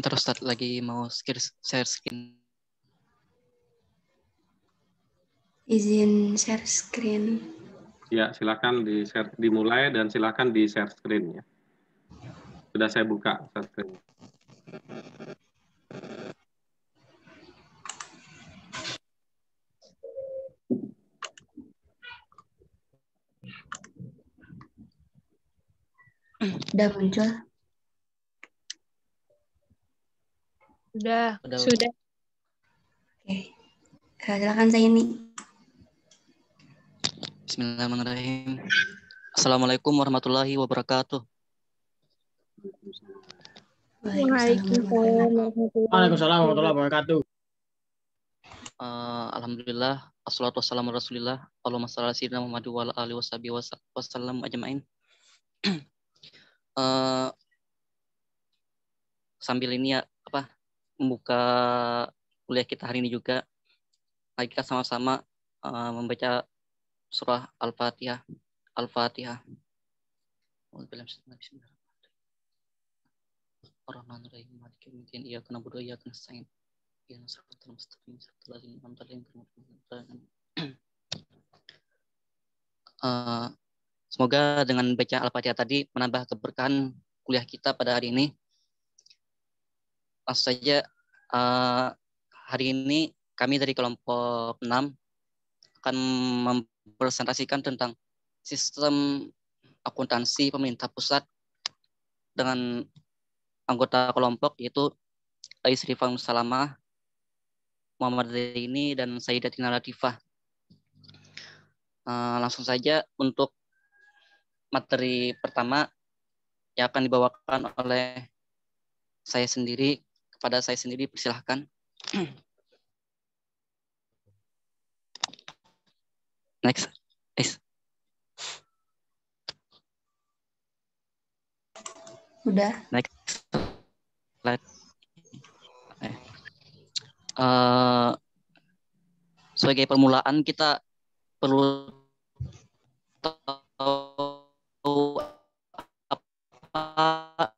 Sebentar Ustadz, lagi mau share screen. Izin share screen. Ya, silakan dimulai dan silakan di share screen ya. Sudah saya buka share screen. Udah muncul? Sudah. Oke. Silakan saya ini. Bismillahirrahmanirrahim. Assalamualaikum warahmatullahi wabarakatuh. Waalaikumsalam warahmatullahi wabarakatuh. Alhamdulillah, assalatu wassalamu ala rasulillah, Allahumma shalli ala sayyidina Muhammad wa ala alihi wasallam ajma'in. Sambil ini ya membuka kuliah kita hari ini juga, mari kita sama-sama membaca surah Al-Fatihah. Al-Fatihah. Bismillahirrahmanirrahim. Maliki yaumiddin. Iyyaka na'budu wa iyyaka nasta'in. Ihdinas siratal mustaqim. Siratal ladzina an'amta 'alaihim ghairil semoga dengan baca Al-Fatihah tadi menambah keberkahan kuliah kita pada hari ini. Langsung saja, hari ini kami dari kelompok 6 akan mempresentasikan tentang sistem akuntansi pemerintah pusat dengan anggota kelompok yaitu Ais Rifah Salamah, Muhammad Zaini, dan Sayyidatina Latifah. Langsung saja untuk materi pertama yang akan dibawakan oleh saya sendiri. Kepada saya sendiri, persilahkan. Next. Udah. Next slide. Sebagai permulaan kita perlu tahu apa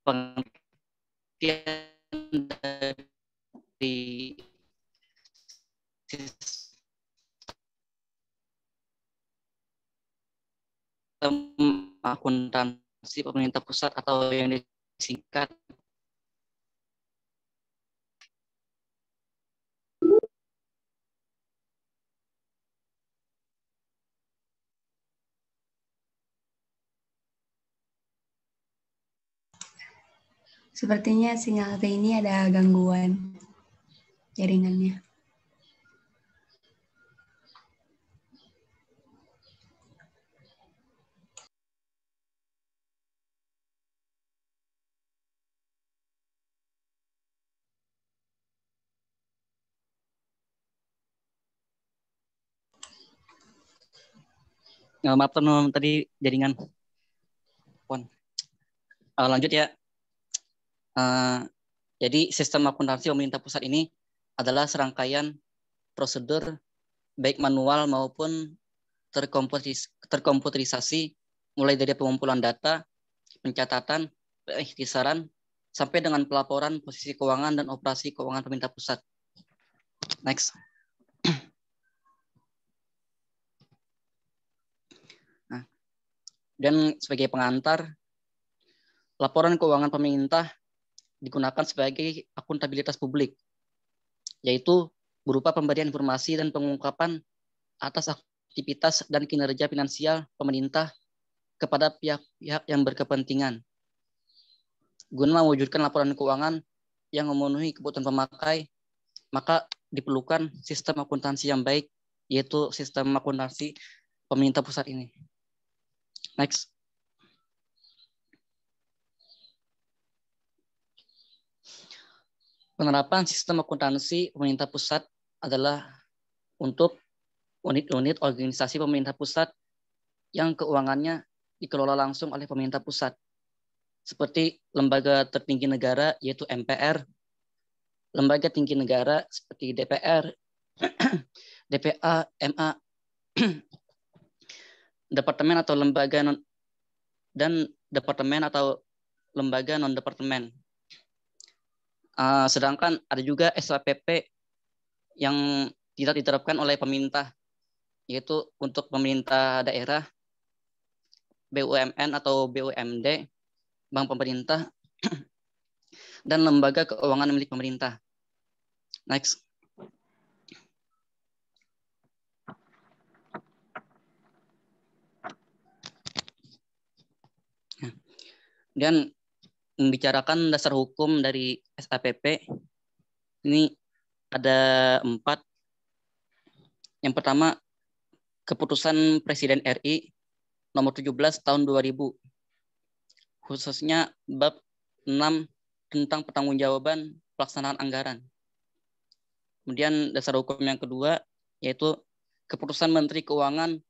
pengertian dari sistem akuntansi pemerintah pusat atau yang disingkat Sepertinya sinyal ini ada gangguan jaringannya. maaf teman-teman, tadi jaringan. Lanjut ya. Jadi sistem akuntansi pemerintah pusat ini adalah serangkaian prosedur baik manual maupun terkomputerisasi, mulai dari pengumpulan data, pencatatan, pengiktisaran, sampai dengan pelaporan posisi keuangan dan operasi keuangan pemerintah pusat. Next. Dan sebagai pengantar, laporan keuangan pemerintah digunakan sebagai akuntabilitas publik, yaitu berupa pemberian informasi dan pengungkapan atas aktivitas dan kinerja finansial pemerintah kepada pihak-pihak yang berkepentingan. Guna mewujudkan laporan keuangan yang memenuhi kebutuhan pemakai, maka diperlukan sistem akuntansi yang baik, yaitu sistem akuntansi pemerintah pusat ini. Next. Penerapan sistem akuntansi pemerintah pusat adalah untuk unit-unit organisasi pemerintah pusat yang keuangannya dikelola langsung oleh pemerintah pusat, seperti lembaga tertinggi negara yaitu MPR, lembaga tinggi negara seperti DPR, DPA, MA, departemen atau lembaga dan departemen atau lembaga non-departemen. Sedangkan ada juga SAPP yang tidak diterapkan oleh pemerintah, yaitu untuk pemerintah daerah, BUMN atau BUMD, bank pemerintah, dan lembaga keuangan milik pemerintah. Next. Dan membicarakan dasar hukum dari SAPP, ini ada 4. Yang pertama, Keputusan Presiden RI nomor 17 tahun 2000, khususnya bab 6 tentang pertanggungjawaban pelaksanaan anggaran. Kemudian dasar hukum yang kedua, yaitu Keputusan Menteri Keuangan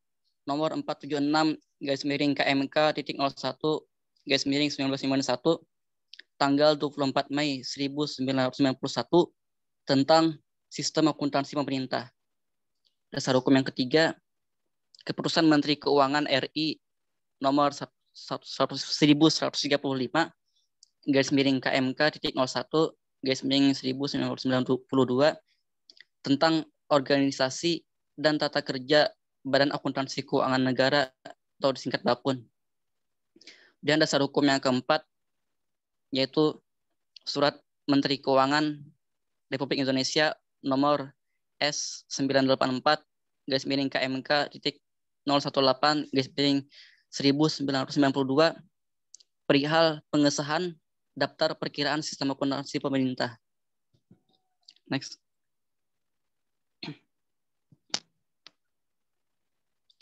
nomor 476/KMK.01/1991 tanggal 24 Mei 1991 tentang sistem akuntansi pemerintah. Dasar hukum yang ketiga, Keputusan Menteri Keuangan RI nomor 11/KMK.01/1992 tentang organisasi dan tata kerja Badan Akuntansi Keuangan Negara atau disingkat BAKUN. Dan dasar hukum yang keempat, yaitu Surat Menteri Keuangan Republik Indonesia nomor S984/KMK.018/1992 perihal pengesahan daftar perkiraan sistem akuntansi pemerintah. Next.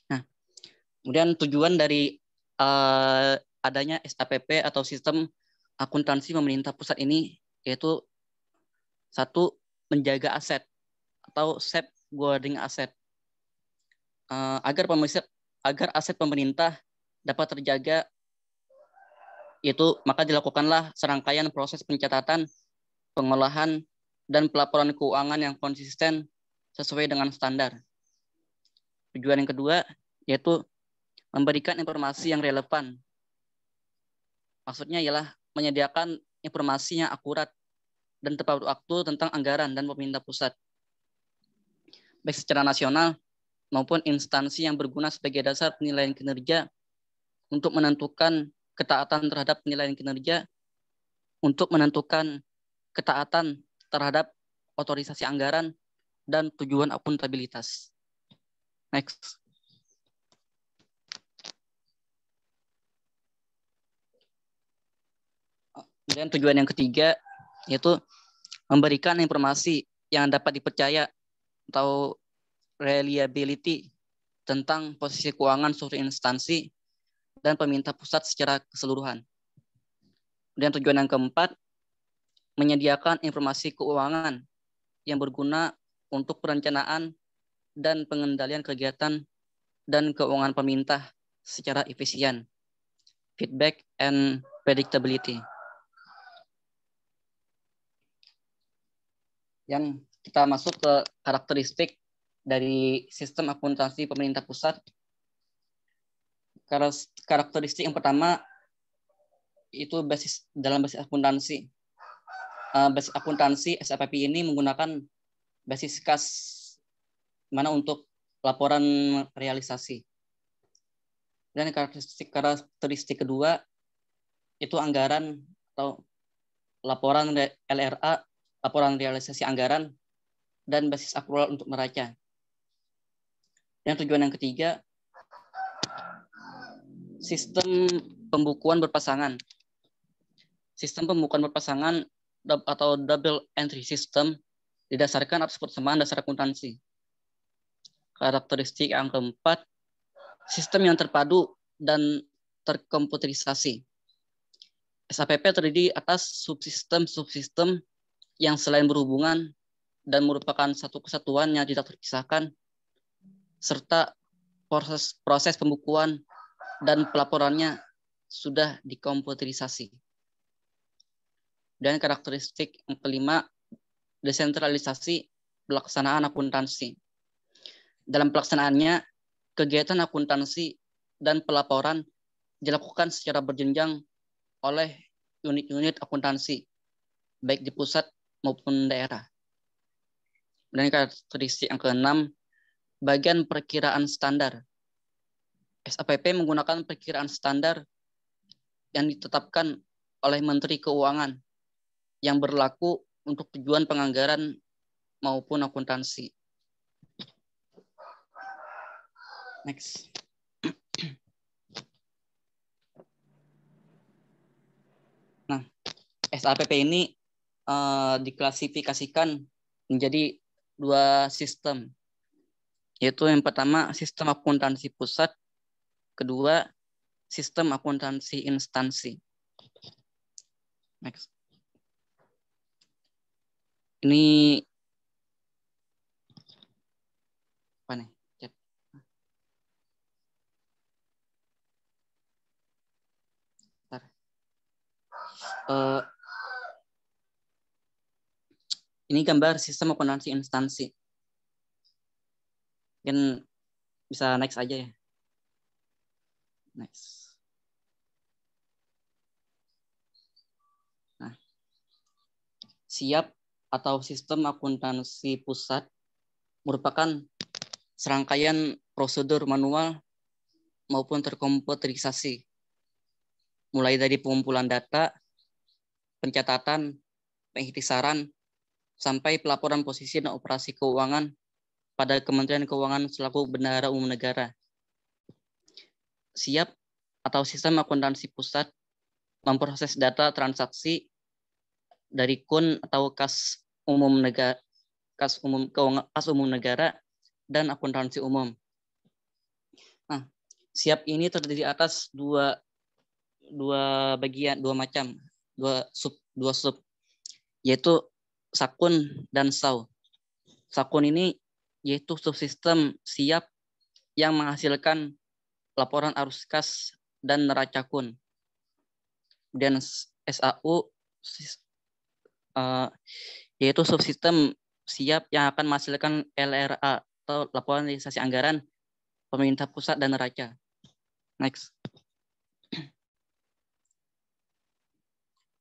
Nah, kemudian tujuan dari adanya SAPP atau sistem akuntansi pemerintah pusat ini yaitu 1, menjaga aset atau safeguarding aset, agar aset pemerintah dapat terjaga, itu maka dilakukanlah serangkaian proses pencatatan, pengolahan, dan pelaporan keuangan yang konsisten sesuai dengan standar. Tujuan yang kedua yaitu memberikan informasi yang relevan. Maksudnya ialah menyediakan informasi yang akurat dan tepat waktu tentang anggaran dan pemerintah pusat, baik secara nasional maupun instansi yang berguna sebagai dasar penilaian kinerja untuk menentukan ketaatan terhadap penilaian kinerja, untuk menentukan ketaatan terhadap otorisasi anggaran dan tujuan akuntabilitas. Next. Dan tujuan yang ketiga yaitu memberikan informasi yang dapat dipercaya atau reliability tentang posisi keuangan suatu instansi dan pemerintah pusat secara keseluruhan. Dan tujuan yang keempat, menyediakan informasi keuangan yang berguna untuk perencanaan dan pengendalian kegiatan dan keuangan pemerintah secara efisien. Feedback and predictability. Yang kita masuk ke karakteristik dari sistem akuntansi pemerintah pusat. Karakteristik yang pertama itu dalam basis akuntansi. Basis akuntansi SAPP ini menggunakan basis kas mana untuk laporan realisasi. Dan karakteristik kedua itu anggaran atau laporan LRA, laporan realisasi anggaran, dan basis akrual untuk neraca. Dan tujuan yang ketiga, sistem pembukuan berpasangan. Sistem pembukuan berpasangan atau double entry system didasarkan atas persamaan dasar akuntansi. Karakteristik yang keempat, sistem yang terpadu dan terkomputerisasi. SAPP terdiri atas subsistem-subsistem yang selain berhubungan dan merupakan satu kesatuan yang tidak terpisahkan, serta proses pembukuan dan pelaporannya sudah dikomputerisasi. Dan karakteristik yang kelima, desentralisasi pelaksanaan akuntansi. Dalam pelaksanaannya, kegiatan akuntansi dan pelaporan dilakukan secara berjenjang oleh unit-unit akuntansi, baik di pusat maupun daerah. Dan karakteristik yang keenam, bagian perkiraan standar. SAPP menggunakan perkiraan standar yang ditetapkan oleh Menteri Keuangan yang berlaku untuk tujuan penganggaran maupun akuntansi. Next. Nah, SAPP ini diklasifikasikan menjadi 2 sistem, yaitu yang pertama sistem akuntansi pusat, kedua sistem akuntansi instansi. Next. Ini apa nih? Ini gambar sistem akuntansi instansi. Mungkin bisa next aja ya. Next. Nah, SIAP atau sistem akuntansi pusat merupakan serangkaian prosedur manual maupun terkomputerisasi, mulai dari pengumpulan data, pencatatan, pengiktisaran, sampai pelaporan posisi dan operasi keuangan pada Kementerian Keuangan selaku Bendahara Umum Negara. SIAP atau sistem akuntansi pusat memproses data transaksi dari KUN atau kas umum negara, kas umum negara dan akuntansi umum. Nah, SIAP ini terdiri atas dua bagian, dua sub, yaitu Sakun dan SAW. Sakun ini yaitu subsistem SIAP yang menghasilkan laporan arus kas dan neraca KUN. Dan SAU yaitu subsistem SIAP yang akan menghasilkan LRA atau laporan realisasi anggaran pemerintah pusat dan neraca. Next.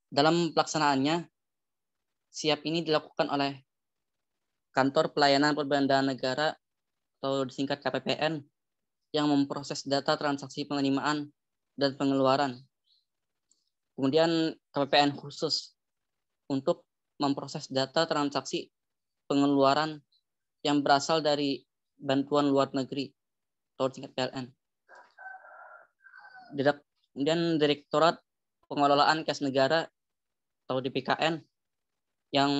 Dalam pelaksanaannya, SIAP ini dilakukan oleh Kantor Pelayanan Perbendaharian Negara atau disingkat KPPN yang memproses data transaksi penerimaan dan pengeluaran. Kemudian KPPN khusus untuk memproses data transaksi pengeluaran yang berasal dari bantuan luar negeri atau disingkat PLN. Kemudian Direktorat Pengelolaan Kas Negara atau DPKN yang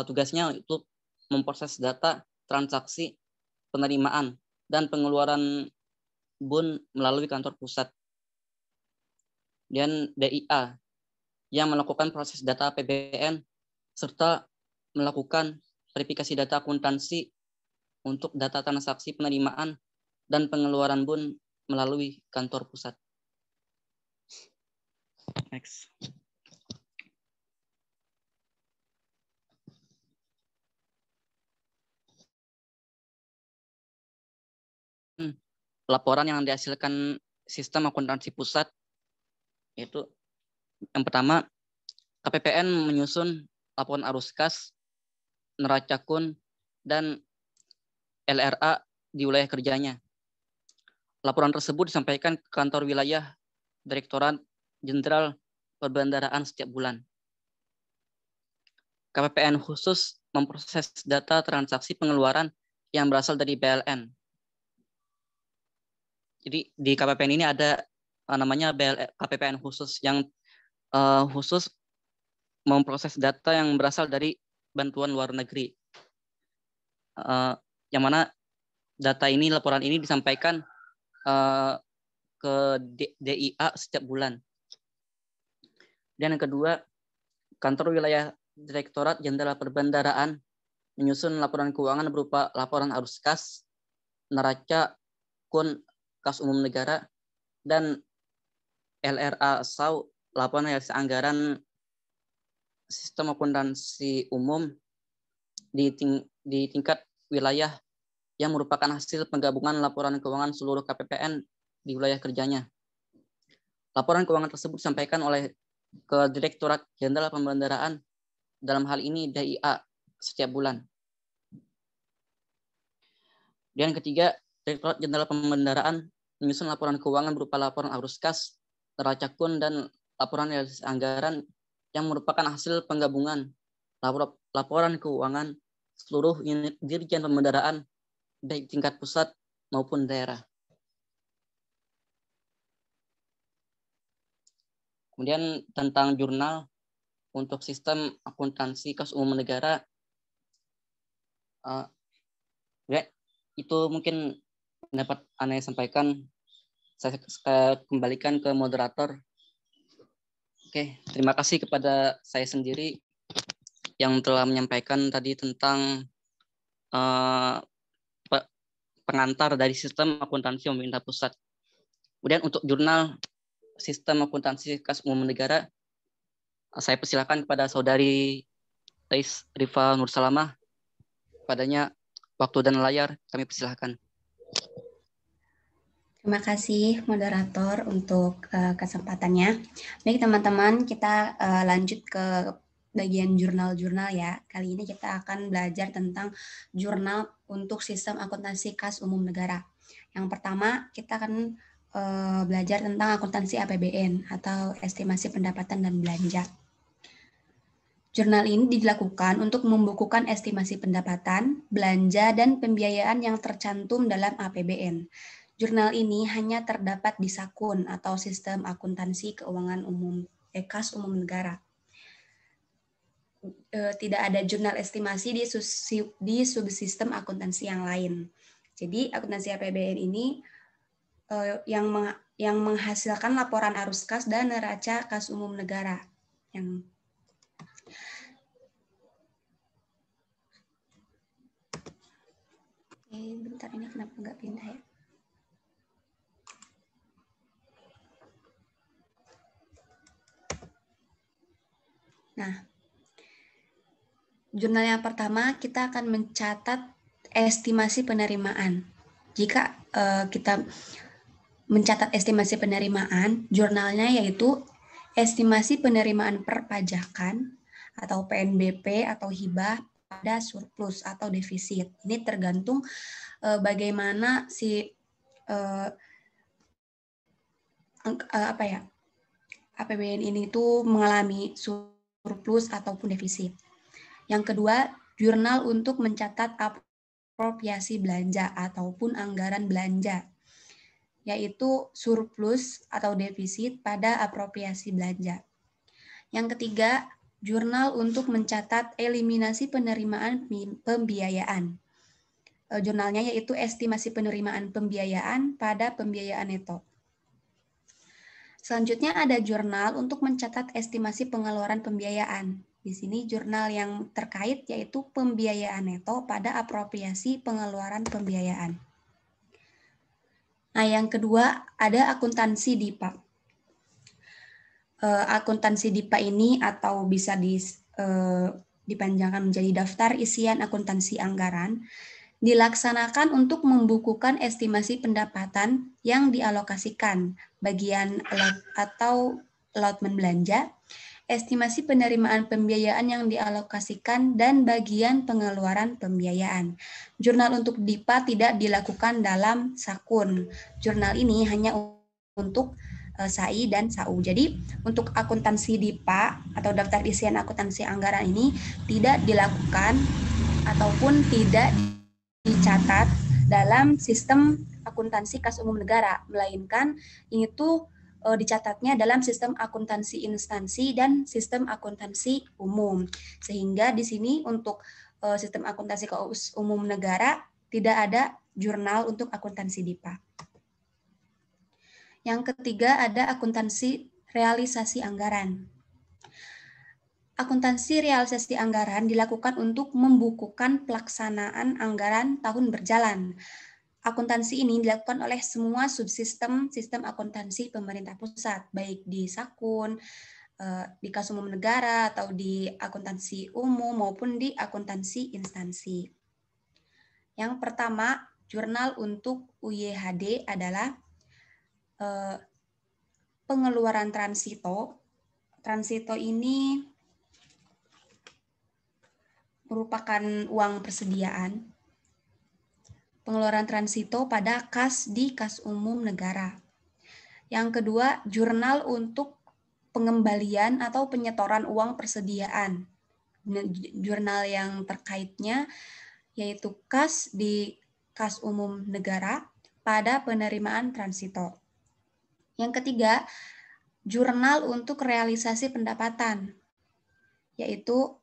tugasnya itu memproses data transaksi penerimaan dan pengeluaran BUN melalui kantor pusat. Dan DIA yang melakukan proses data APBN serta melakukan verifikasi data akuntansi untuk data transaksi penerimaan dan pengeluaran BUN melalui kantor pusat. Next. Laporan yang dihasilkan sistem akuntansi pusat yaitu yang pertama, KPPN menyusun laporan arus kas, neraca KUN, dan LRA di wilayah kerjanya. Laporan tersebut disampaikan ke kantor wilayah Direktorat Jenderal Perbendaharaan setiap bulan. KPPN khusus memproses data transaksi pengeluaran yang berasal dari PLN. Jadi di KPPN ini ada namanya KPPN khusus yang khusus memproses data yang berasal dari bantuan luar negeri. Yang mana data ini, laporan ini disampaikan ke DIA setiap bulan. Dan yang kedua, kantor wilayah Direktorat Jenderal Perbendaharaan menyusun laporan keuangan berupa laporan arus kas, neraca KUN kas umum negara, dan LRA SAW laporan realisasi anggaran sistem akuntansi umum di tingkat wilayah yang merupakan hasil penggabungan laporan keuangan seluruh KPPN di wilayah kerjanya. Laporan keuangan tersebut disampaikan oleh ke Direktorat Jenderal Pembendaraan, dalam hal ini DIA, setiap bulan. Dan ketiga, Direktorat Jenderal Pembendaraan menyusun laporan keuangan berupa laporan arus kas, neraca kun, dan laporan realisasi anggaran yang merupakan hasil penggabungan laporan keuangan seluruh unit Dirjen Pembendaraan baik tingkat pusat maupun daerah. Kemudian tentang jurnal untuk sistem akuntansi kas umum negara, itu mungkin dapat Anda sampaikan. Saya kembalikan ke moderator. Oke, terima kasih kepada saya sendiri yang telah menyampaikan tadi tentang pengantar dari sistem akuntansi pemerintah pusat. Kemudian untuk jurnal sistem akuntansi kas umum negara, saya persilakan kepada saudari Tais Rifa Nursalamah. Padanya waktu dan layar kami persilahkan. Terima kasih moderator untuk kesempatannya. Baik teman-teman, kita lanjut ke bagian jurnal-jurnal ya. Kali ini kita akan belajar tentang jurnal untuk sistem akuntansi kas umum negara. Yang pertama, kita akan belajar tentang akuntansi APBN atau estimasi pendapatan dan belanja. Jurnal ini dilakukan untuk membukukan estimasi pendapatan, belanja, dan pembiayaan yang tercantum dalam APBN. Jurnal ini hanya terdapat di Sakun atau Sistem Akuntansi Keuangan Umum kas umum negara. Tidak ada jurnal estimasi di subsistem akuntansi yang lain. Jadi akuntansi APBN ini yang menghasilkan laporan arus kas dan neraca kas umum negara. Bentar, ini kenapa nggak pindah ya? Nah, jurnal yang pertama kita akan mencatat estimasi penerimaan. Jika kita mencatat estimasi penerimaan, jurnalnya yaitu estimasi penerimaan perpajakan atau PNBP atau hibah pada surplus atau defisit. Ini tergantung bagaimana si APBN ini tuh mengalami surplus ataupun defisit. Yang kedua, jurnal untuk mencatat apropriasi belanja ataupun anggaran belanja, yaitu surplus atau defisit pada apropriasi belanja. Yang ketiga, jurnal untuk mencatat eliminasi penerimaan pembiayaan. Jurnalnya yaitu estimasi penerimaan pembiayaan pada pembiayaan neto. Selanjutnya ada jurnal untuk mencatat estimasi pengeluaran pembiayaan. Di sini jurnal yang terkait yaitu pembiayaan neto pada apropriasi pengeluaran pembiayaan. Nah, yang kedua ada akuntansi DIPA. Akuntansi DIPA ini atau bisa dipanjangkan menjadi daftar isian akuntansi anggaran, dilaksanakan untuk membukukan estimasi pendapatan yang dialokasikan, bagian atau allotment belanja, estimasi penerimaan pembiayaan yang dialokasikan, dan bagian pengeluaran pembiayaan. Jurnal untuk DIPA tidak dilakukan dalam Sakun. Jurnal ini hanya untuk SAI dan SAU. Jadi untuk akuntansi DIPA atau daftar isian akuntansi anggaran ini tidak dilakukan ataupun tidak dicatat dalam sistem akuntansi kas umum negara, melainkan ini tuh dicatatnya dalam sistem akuntansi instansi dan sistem akuntansi umum. Sehingga di sini untuk sistem akuntansi kas umum negara tidak ada jurnal untuk akuntansi DIPA. Yang ketiga ada akuntansi realisasi anggaran. Akuntansi realisasi anggaran dilakukan untuk membukukan pelaksanaan anggaran tahun berjalan. Akuntansi ini dilakukan oleh semua subsistem sistem akuntansi pemerintah pusat, baik di Sakun, di kas umum negara, atau di akuntansi umum maupun di akuntansi instansi. Yang pertama, jurnal untuk UYHD adalah pengeluaran transito. Transito ini merupakan uang persediaan. Pengeluaran transito pada kas di kas umum negara. Yang kedua, jurnal untuk pengembalian atau penyetoran uang persediaan. Jurnal yang terkaitnya yaitu kas di kas umum negara pada penerimaan transito. Yang ketiga, jurnal untuk realisasi pendapatan, yaitu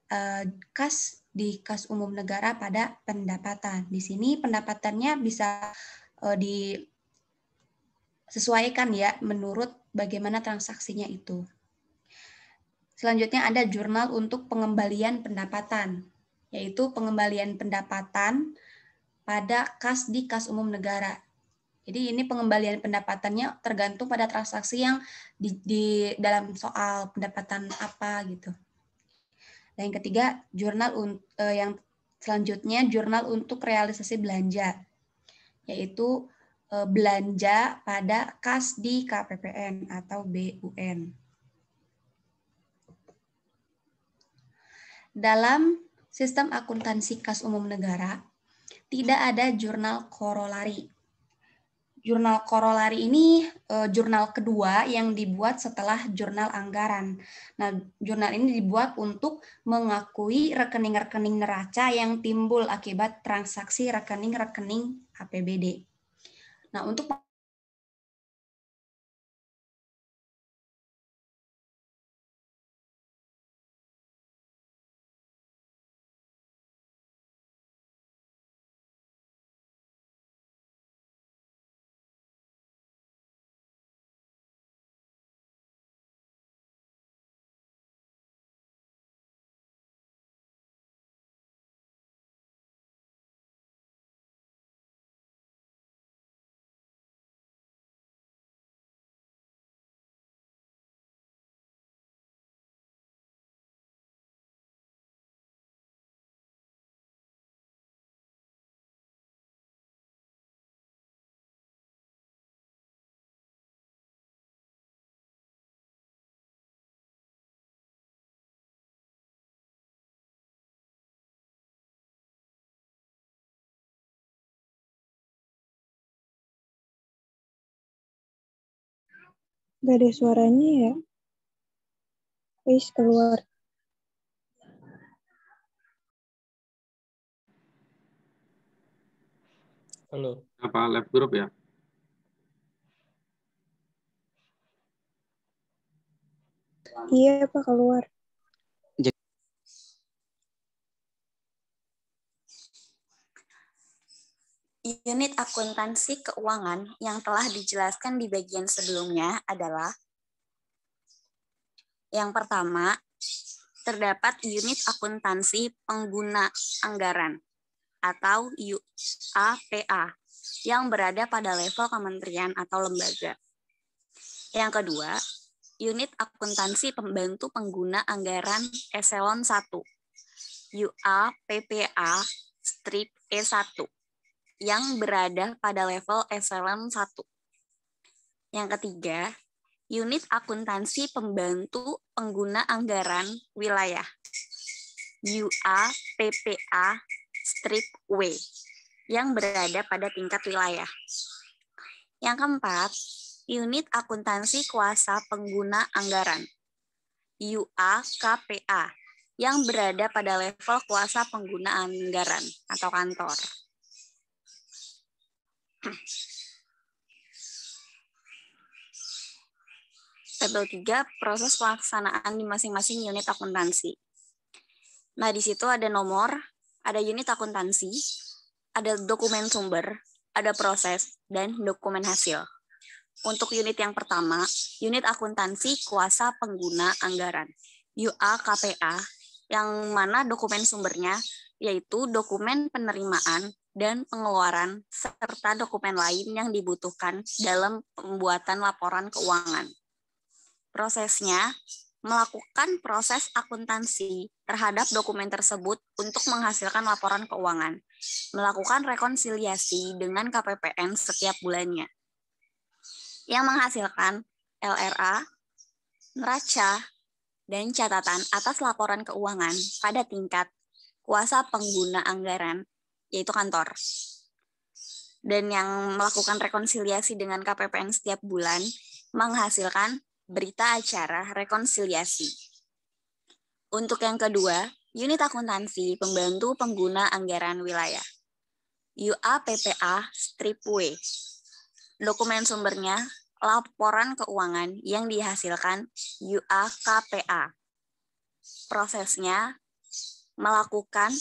kas di kas umum negara pada pendapatan. Di sini pendapatannya bisa disesuaikan ya menurut bagaimana transaksinya itu. Selanjutnya ada jurnal untuk pengembalian pendapatan, yaitu pengembalian pendapatan pada kas di kas umum negara. Jadi ini pengembalian pendapatannya tergantung pada transaksi yang di dalam soal pendapatan apa gitu. Dan yang ketiga, jurnal yang selanjutnya jurnal untuk realisasi belanja, yaitu belanja pada kas di KPPN atau BUN. Dalam sistem akuntansi kas umum negara, tidak ada jurnal korolari. Jurnal korolari ini jurnal kedua yang dibuat setelah jurnal anggaran. Nah, jurnal ini dibuat untuk mengakui rekening-rekening neraca yang timbul akibat transaksi rekening-rekening APBD. Nah, untuk Gak ada suaranya ya. Please keluar. Halo. Apa live group ya? Iya Pak, keluar. Unit akuntansi keuangan yang telah dijelaskan di bagian sebelumnya adalah yang pertama, terdapat unit akuntansi pengguna anggaran atau UAPA yang berada pada level kementerian atau lembaga. Yang kedua, unit akuntansi pembantu pengguna anggaran eselon 1 UAPPA-E1 yang berada pada level eselon 1. Yang ketiga, unit akuntansi pembantu pengguna anggaran wilayah UAPPA-W yang berada pada tingkat wilayah. Yang keempat, unit akuntansi kuasa pengguna anggaran UAKPA yang berada pada level kuasa pengguna anggaran atau kantor. Tabel 3, proses pelaksanaan di masing-masing unit akuntansi. Nah, di situ ada nomor, ada unit akuntansi, ada dokumen sumber, ada proses, dan dokumen hasil. Untuk unit yang pertama, unit akuntansi kuasa pengguna anggaran, UAKPA, yang mana dokumen sumbernya yaitu dokumen penerimaan dan pengeluaran, serta dokumen lain yang dibutuhkan dalam pembuatan laporan keuangan. Prosesnya, melakukan proses akuntansi terhadap dokumen tersebut untuk menghasilkan laporan keuangan, melakukan rekonsiliasi dengan KPPN setiap bulannya. yang menghasilkan LRA, neraca, dan catatan atas laporan keuangan pada tingkat kuasa pengguna anggaran, yaitu kantor. Dan yang melakukan rekonsiliasi dengan KPPN setiap bulan menghasilkan berita acara rekonsiliasi. Untuk yang kedua, unit akuntansi pembantu pengguna anggaran wilayah. UAPPA-W. Dokumen sumbernya laporan keuangan yang dihasilkan UAKPA. Prosesnya melakukan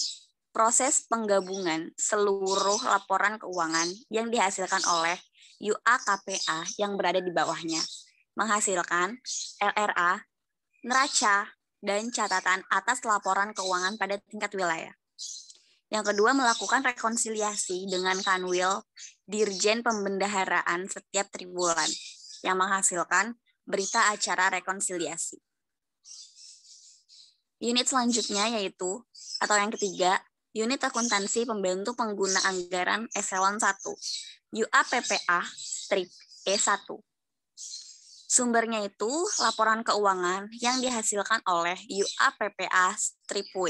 proses penggabungan seluruh laporan keuangan yang dihasilkan oleh UAKPA yang berada di bawahnya, menghasilkan LRA, neraca, dan catatan atas laporan keuangan pada tingkat wilayah. Yang kedua, melakukan rekonsiliasi dengan Kanwil Dirjen Pembendaharaan setiap triwulan, yang menghasilkan berita acara rekonsiliasi. Unit selanjutnya yaitu, atau yang ketiga, unit akuntansi pembantu pengguna anggaran eselon 1, UAPPA-E1. Sumbernya itu laporan keuangan yang dihasilkan oleh UAPPA-W.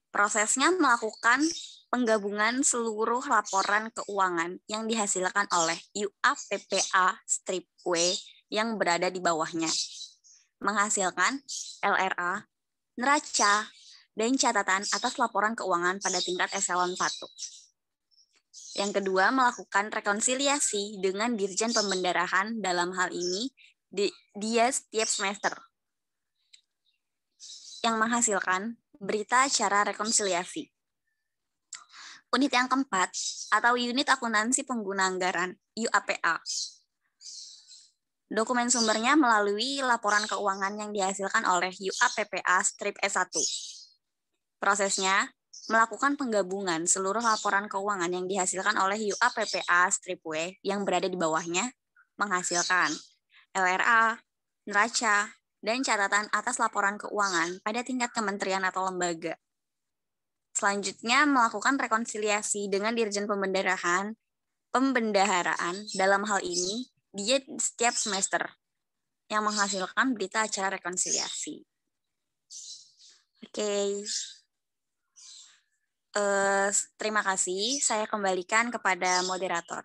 Prosesnya melakukan penggabungan seluruh laporan keuangan yang dihasilkan oleh UAPPA-W yang berada di bawahnya, menghasilkan LRA, neraca, dan catatan atas laporan keuangan pada tingkat eselon 1. Yang kedua, melakukan rekonsiliasi dengan Dirjen Pembendaharahan dalam hal ini dia setiap semester, yang menghasilkan berita acara rekonsiliasi. Unit yang keempat, atau unit akuntansi pengguna anggaran, UAPA. Dokumen sumbernya melalui laporan keuangan yang dihasilkan oleh UAPPA-E1. Prosesnya, melakukan penggabungan seluruh laporan keuangan yang dihasilkan oleh UAPPA-W yang berada di bawahnya, menghasilkan LRA, neraca, dan catatan atas laporan keuangan pada tingkat kementerian atau lembaga. Selanjutnya, melakukan rekonsiliasi dengan Dirjen Pembendaharaan dalam hal ini dia setiap semester, yang menghasilkan berita acara rekonsiliasi. Oke. Terima kasih. Saya kembalikan kepada moderator.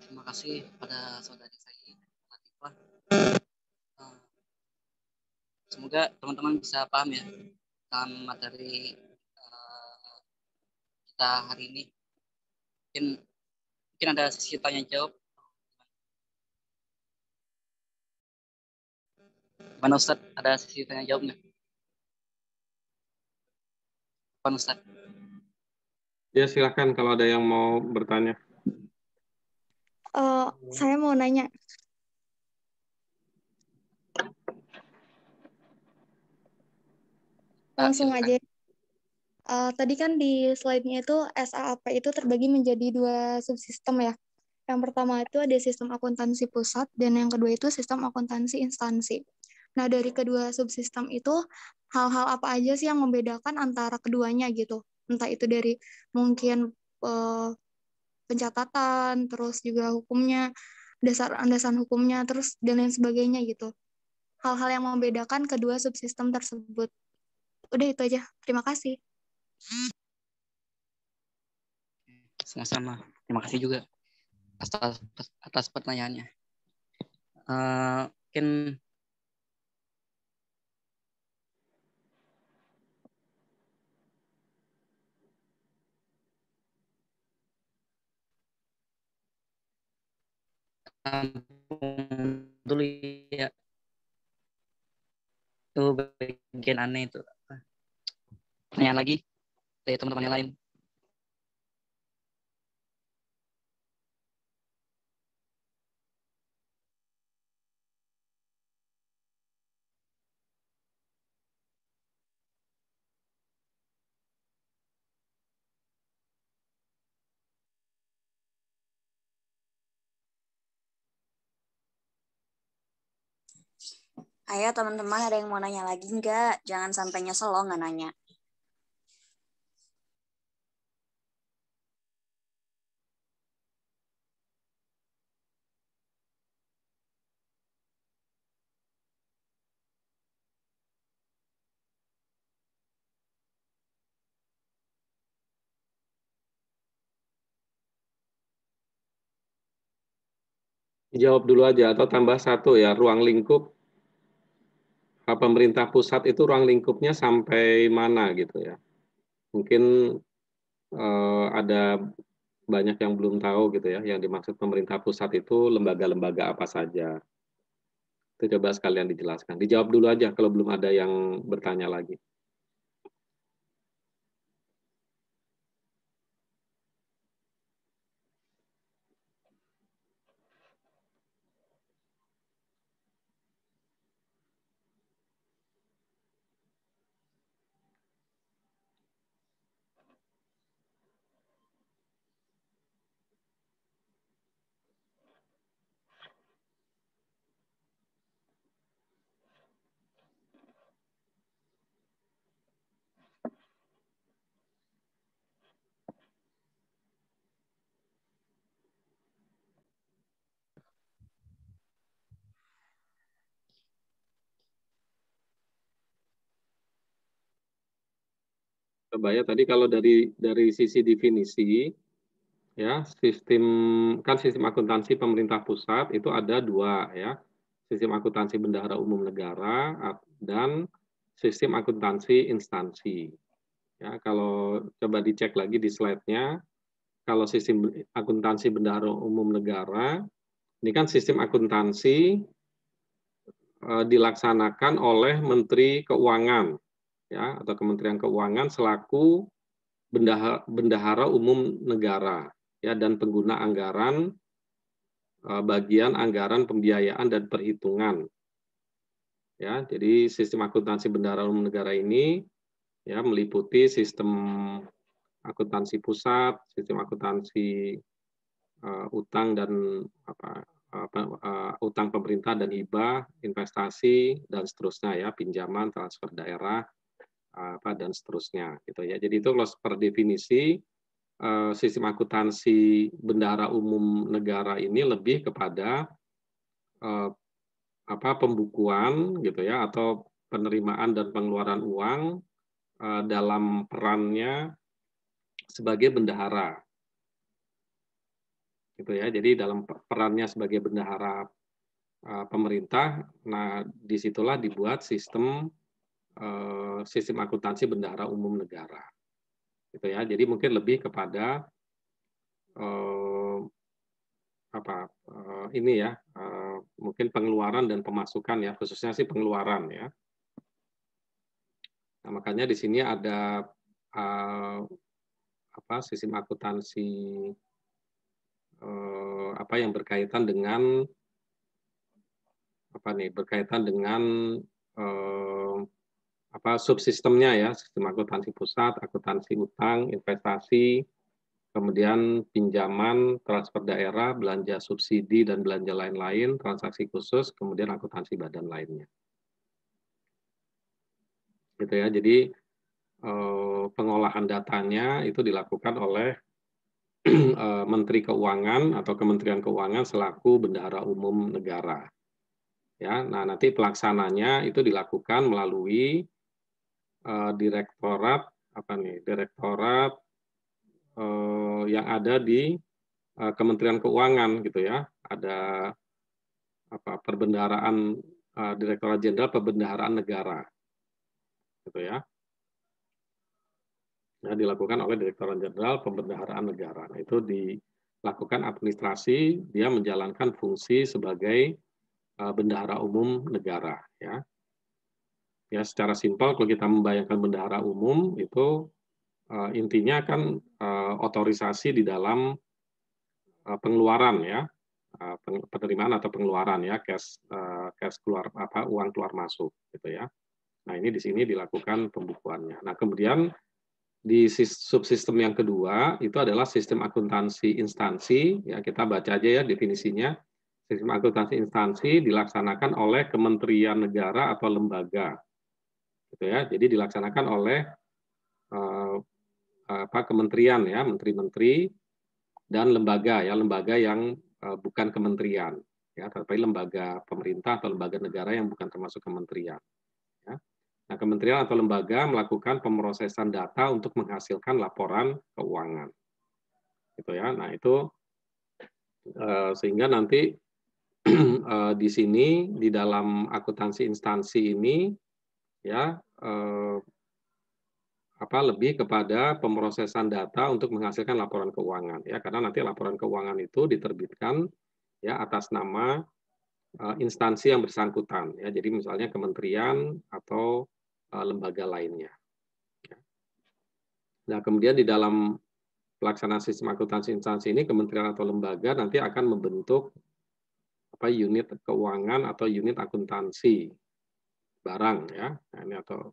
Terima kasih kepada saudari saya, Latifah. Semoga teman-teman bisa paham ya dalam materi kita hari ini. Mungkin ada sesi tanya jawab. Gimana Ustadz? Ada sesi tanya jawab nggak? Pak Ustadz. Ya, silakan kalau ada yang mau bertanya. Saya mau nanya. Langsung aja. Tadi kan di slide-nya itu SAAP itu terbagi menjadi 2 subsistem ya. Yang pertama itu ada sistem akuntansi pusat dan yang kedua itu sistem akuntansi instansi. Nah, dari kedua subsistem itu hal-hal apa aja sih yang membedakan antara keduanya gitu? Entah itu dari mungkin pencatatan, terus juga hukumnya, dasar-landasan hukumnya, terus dan lain sebagainya gitu. Hal-hal yang membedakan kedua subsistem tersebut. Udah itu aja. Terima kasih. Sama-sama. Terima kasih juga atas pertanyaannya. Mungkin dulu ya. Itu bagian aneh itu. Pertanyaan lagi dari teman-teman yang lain. Ayo teman-teman, ada yang mau nanya lagi nggak? Jangan sampai nyesel loh nggak nanya. Jawab dulu aja atau tambah satu ya, ruang lingkup pemerintah pusat itu ruang lingkupnya sampai mana gitu ya. Mungkin ada banyak yang belum tahu gitu ya, yang dimaksud pemerintah pusat itu lembaga-lembaga apa saja. Itu coba sekalian dijelaskan. Dijawab dulu aja kalau belum ada yang bertanya lagi. Coba ya, tadi kalau dari sisi definisi, ya sistem akuntansi pemerintah pusat itu ada dua ya, sistem akuntansi bendahara umum negara dan sistem akuntansi instansi. Ya, kalau coba dicek lagi di slide-nya, kalau sistem akuntansi bendahara umum negara, ini kan sistem akuntansi dilaksanakan oleh Menteri Keuangan ya, atau Kementerian Keuangan selaku bendahara umum negara ya, dan pengguna anggaran bagian anggaran pembiayaan dan perhitungan ya. Jadi sistem akuntansi bendahara umum negara ini ya meliputi sistem akuntansi pusat, sistem akuntansi utang dan utang pemerintah dan hibah, investasi dan seterusnya ya, pinjaman, transfer daerah dan seterusnya gitu ya. Jadi itu kalau per definisi sistem akuntansi bendahara umum negara ini lebih kepada pembukuan gitu ya, atau penerimaan dan pengeluaran uang dalam perannya sebagai bendahara gitu ya. Jadi dalam perannya sebagai bendahara pemerintah, nah disitulah dibuat sistem akuntansi bendahara umum negara gitu ya. Jadi mungkin lebih kepada ini ya, mungkin pengeluaran dan pemasukan ya, khususnya sih pengeluaran ya. Nah, makanya di sini ada sistem akuntansi yang berkaitan dengan subsistemnya ya, sistem akuntansi pusat, akuntansi utang, investasi, kemudian pinjaman, transfer daerah, belanja subsidi dan belanja lain-lain, transaksi khusus, kemudian akuntansi badan lainnya. Gitu ya. Jadi pengolahan datanya itu dilakukan oleh Menteri Keuangan atau Kementerian Keuangan selaku bendahara umum negara. Ya, nah nanti pelaksananya itu dilakukan melalui direktorat yang ada di Kementerian Keuangan gitu ya. Ada perbendaharaan Direktorat Jenderal Pembendaharaan Negara gitu ya. Nah, dilakukan oleh Direktorat Jenderal Pembendaharaan Negara. Nah, itu dilakukan administrasi, dia menjalankan fungsi sebagai bendahara umum negara ya. Ya, secara simpel kalau kita membayangkan bendahara umum itu intinya kan otorisasi di dalam pengeluaran ya, penerimaan atau pengeluaran ya, cash keluar uang keluar masuk gitu ya. Nah, ini di sini dilakukan pembukuannya. Nah, kemudian di subsistem yang kedua itu adalah sistem akuntansi instansi ya, kita baca aja ya definisinya. Sistem akuntansi instansi dilaksanakan oleh kementerian negara atau lembaga gitu ya. Jadi dilaksanakan oleh kementerian ya, menteri-menteri dan lembaga ya, lembaga yang bukan kementerian ya, tapi lembaga pemerintah atau lembaga negara yang bukan termasuk kementerian ya. Nah, kementerian atau lembaga melakukan pemrosesan data untuk menghasilkan laporan keuangan gitu ya. Nah, itu sehingga nanti di sini di dalam akuntansi instansi ini ya lebih kepada pemrosesan data untuk menghasilkan laporan keuangan ya, karena nanti laporan keuangan itu diterbitkan ya atas nama instansi yang bersangkutan ya, jadi misalnya kementerian atau lembaga lainnya. Nah, kemudian di dalam pelaksanaan sistem akuntansi instansi ini kementerian atau lembaga nanti akan membentuk unit keuangan atau unit akuntansi barang ya. Nah, ini atau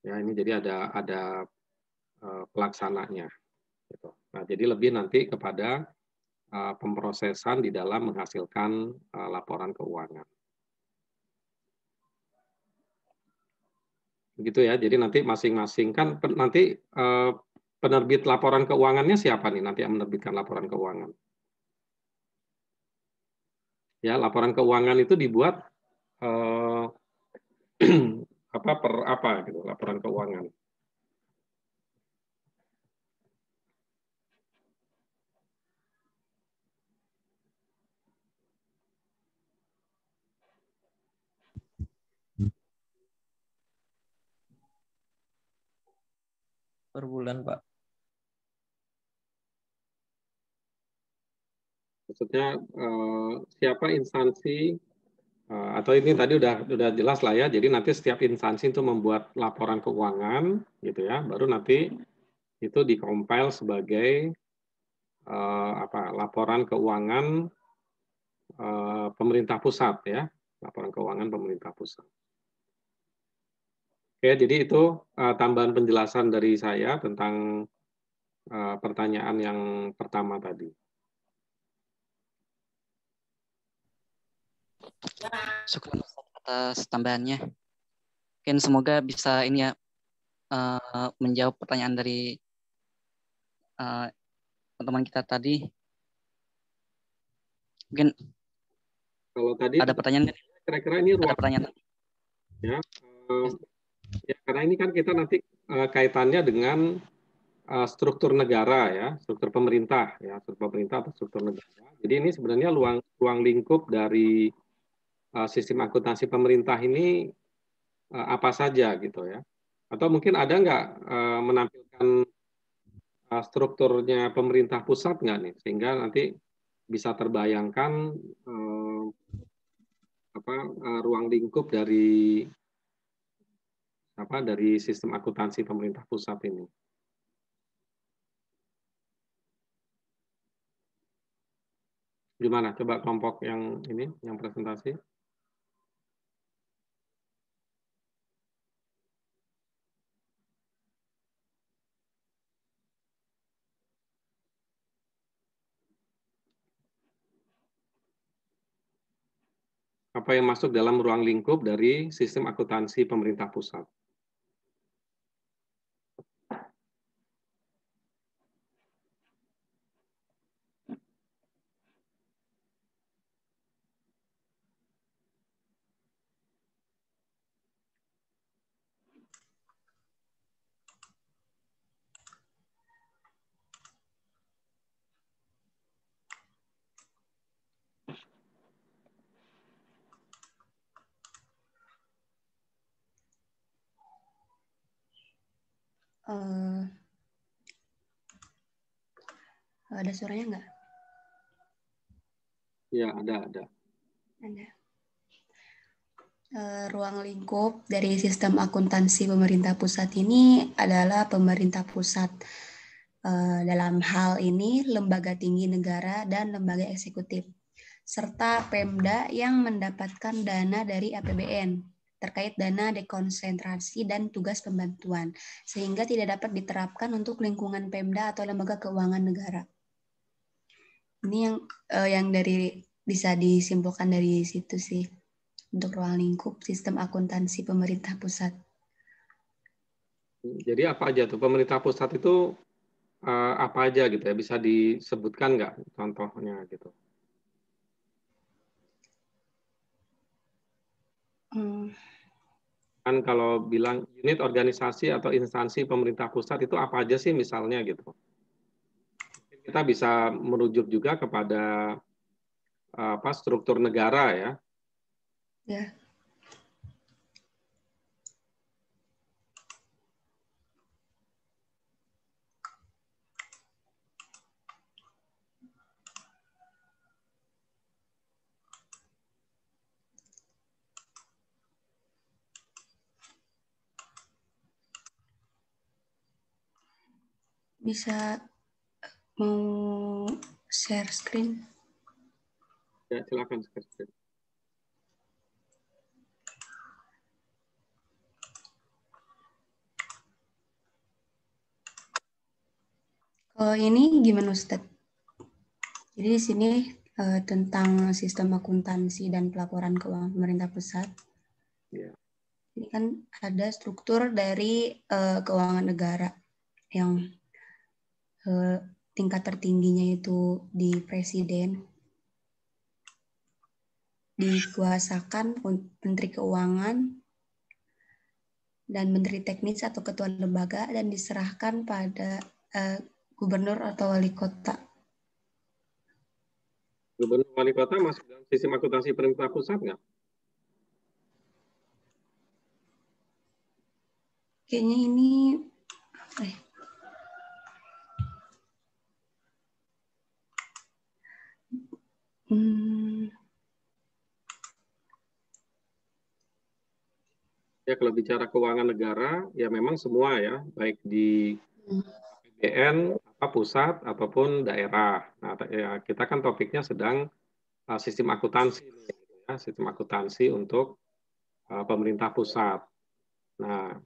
ya ini jadi ada pelaksananya gitu. Nah, jadi lebih nanti kepada pemrosesan di dalam menghasilkan laporan keuangan. Begitu ya. Jadi nanti masing-masing kan nanti penerbit laporan keuangannya siapa nih nanti yang menerbitkan laporan keuangan? Ya, laporan keuangan itu dibuat per apa gitu, laporan keuangan. Per bulan, Pak. Maksudnya siapa instansi atau ini tadi udah jelas lah ya. Jadi nanti setiap instansi itu membuat laporan keuangan gitu ya. Baru nanti itu dikompil sebagai laporan keuangan pemerintah pusat ya. Laporan keuangan pemerintah pusat. Oke, jadi itu tambahan penjelasan dari saya tentang pertanyaan yang pertama tadi. Syukur atas tambahannya. Mungkin semoga bisa ini ya menjawab pertanyaan dari teman-teman kita tadi. Mungkin kalau tadi ada pertanyaan? Kira-kira ini ada pertanyaan? Ya, ya, karena ini kan kita nanti kaitannya dengan struktur negara ya, struktur pemerintah ya, struktur pemerintah atau struktur negara. Jadi ini sebenarnya ruang lingkup dari sistem akuntansi pemerintah ini apa saja gitu ya? Atau mungkin ada nggak menampilkan strukturnya pemerintah pusat nggak nih, sehingga nanti bisa terbayangkan ruang lingkup dari sistem akuntansi pemerintah pusat ini. Gimana? Coba kelompok yang ini, yang presentasi. Apa yang masuk dalam ruang lingkup dari sistem akuntansi pemerintah pusat? Ada suaranya nggak? Ya, ada. Ada. Ruang lingkup dari sistem akuntansi pemerintah pusat ini adalah pemerintah pusat. Dalam hal ini, lembaga tinggi negara dan lembaga eksekutif, serta Pemda yang mendapatkan dana dari APBN terkait dana dekonsentrasi dan tugas pembantuan, sehingga tidak dapat diterapkan untuk lingkungan Pemda atau lembaga keuangan negara. Ini yang bisa disimpulkan dari situ sih, untuk ruang lingkup sistem akuntansi pemerintah pusat. Jadi apa aja tuh pemerintah pusat itu apa aja gitu ya, bisa disebutkan nggak contohnya gitu? Kan kalau bilang unit organisasi atau instansi pemerintah pusat itu apa aja sih misalnya gitu? Kita bisa merujuk juga kepada struktur negara ya. Ya. Bisa mau share screen? Ya, silakan share screen. Kalau ini gimana Ustadz? Jadi di sini tentang sistem akuntansi dan pelaporan keuangan pemerintah pusat. Ya. Ini kan ada struktur dari keuangan negara yang tingkat tertingginya itu di presiden, dikuasakan menteri keuangan dan menteri teknis atau ketua lembaga, dan diserahkan pada gubernur atau wali kota. Gubernur wali kota masuk dalam sistem akuntansi pemerintah pusat nggak? Kayaknya ini apa ya? Ya, kalau bicara keuangan negara, ya memang semua ya, baik di APBN, pusat ataupun daerah. Nah, ya, kita kan topiknya sedang sistem akuntansi, ya, sistem akuntansi untuk pemerintah pusat. Nah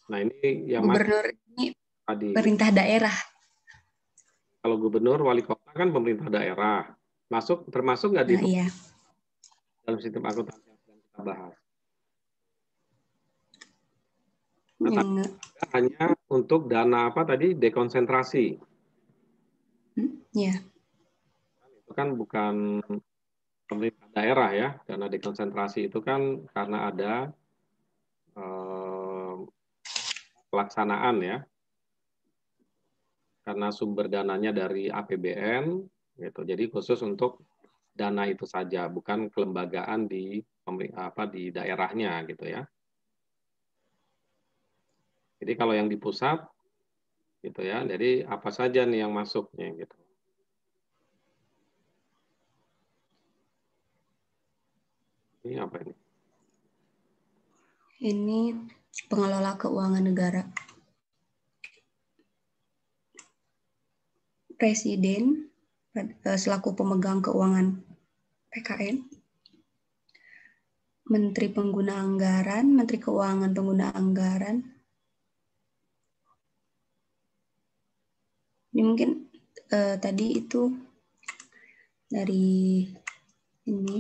ini yang gubernur ini tadi. Pemerintah daerah. Kalau gubernur, wali kota kan pemerintah daerah. Termasuk nggak di Iya. dalam sistem akuntansi yang sedang kita bahas? Nah, hanya untuk dana apa tadi, dekonsentrasi. Ya. Itu kan bukan pemerintah daerah ya, dana dekonsentrasi itu kan karena ada pelaksanaan ya, karena sumber dananya dari APBN gitu. Jadi khusus untuk dana itu saja, bukan kelembagaan di daerahnya gitu ya. Jadi kalau yang di pusat gitu ya, jadi apa saja nih yang masuknya gitu. Ini apa ini? Ini pengelola keuangan negara. Presiden selaku pemegang keuangan PKN. Menteri pengguna anggaran, Menteri Keuangan pengguna anggaran. Ini mungkin tadi itu dari ini.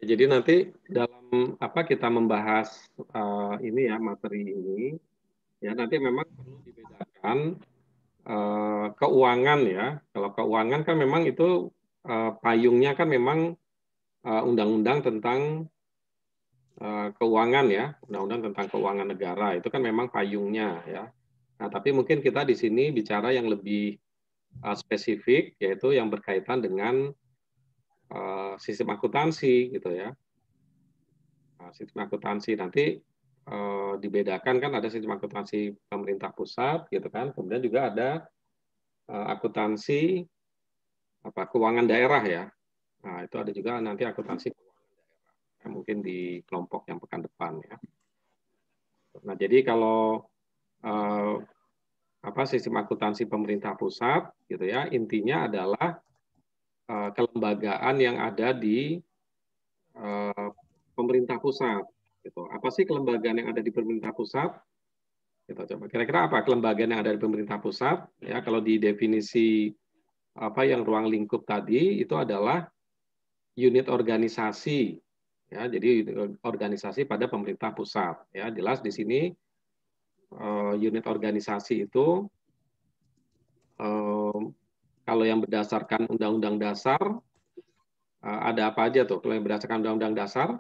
Jadi nanti dalam kita membahas ini ya, materi ini ya, nanti memang perlu dibedakan keuangan ya. Kalau keuangan kan memang itu payungnya kan memang undang-undang tentang keuangan ya, undang-undang tentang keuangan negara itu kan memang payungnya ya. Nah, tapi mungkin kita di sini bicara yang lebih spesifik, yaitu yang berkaitan dengan sistem akuntansi gitu ya. Nah, sistem akuntansi nanti dibedakan kan, ada sistem akuntansi pemerintah pusat gitu kan, kemudian juga ada akuntansi keuangan daerah ya. Nah, itu ada juga nanti akuntansi keuangan daerah, mungkin di kelompok yang pekan depan ya. Nah, jadi kalau sistem akuntansi pemerintah pusat gitu ya, intinya adalah kelembagaan yang ada di pemerintah pusat gitu. Apa sih kelembagaan yang ada di pemerintah pusat? Kita coba kira-kira apa kelembagaan yang ada di pemerintah pusat ya. Kalau di definisi yang ruang lingkup tadi itu adalah unit organisasi ya. Jadi organisasi pada pemerintah pusat ya. Jelas di sini unit organisasi itu kalau yang berdasarkan Undang-Undang Dasar ada apa aja tuh? Kalau yang berdasarkan Undang-Undang Dasar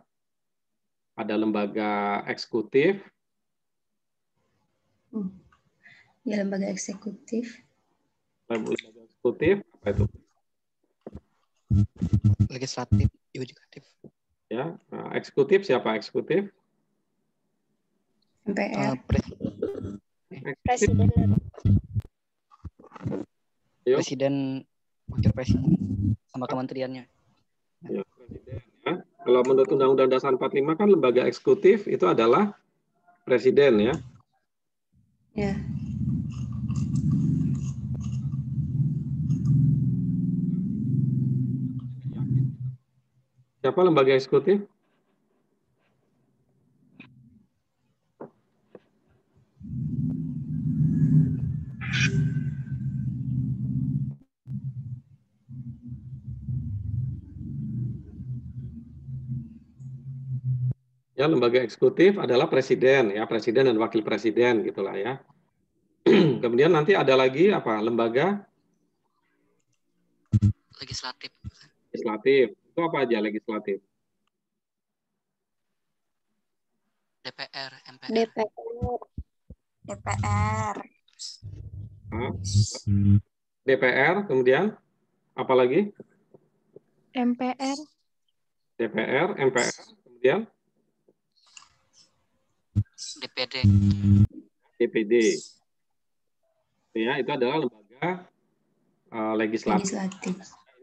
ada lembaga eksekutif. Ya, lembaga eksekutif. Lembaga eksekutif apa itu? Legislatif, yudikatif. Ya, nah, eksekutif siapa eksekutif? MPR. Presiden. Yuk. Presiden, wakil presiden, sama kementeriannya. Ya, presiden, ya. Kalau menurut Undang-Undang Dasar 45 kan lembaga eksekutif itu adalah presiden ya. Ya. Siapa lembaga eksekutif? Ya, lembaga eksekutif adalah presiden ya, presiden dan wakil presiden gitulah ya. Kemudian nanti ada lagi apa? Lembaga Legislatif. legislatif. Itu apa aja legislatif? DPR, MPR. DPR. Nah, DPR, kemudian apa lagi? MPR. DPR, MPR, kemudian DPD. DPD. Ya, itu adalah lembaga legislatif.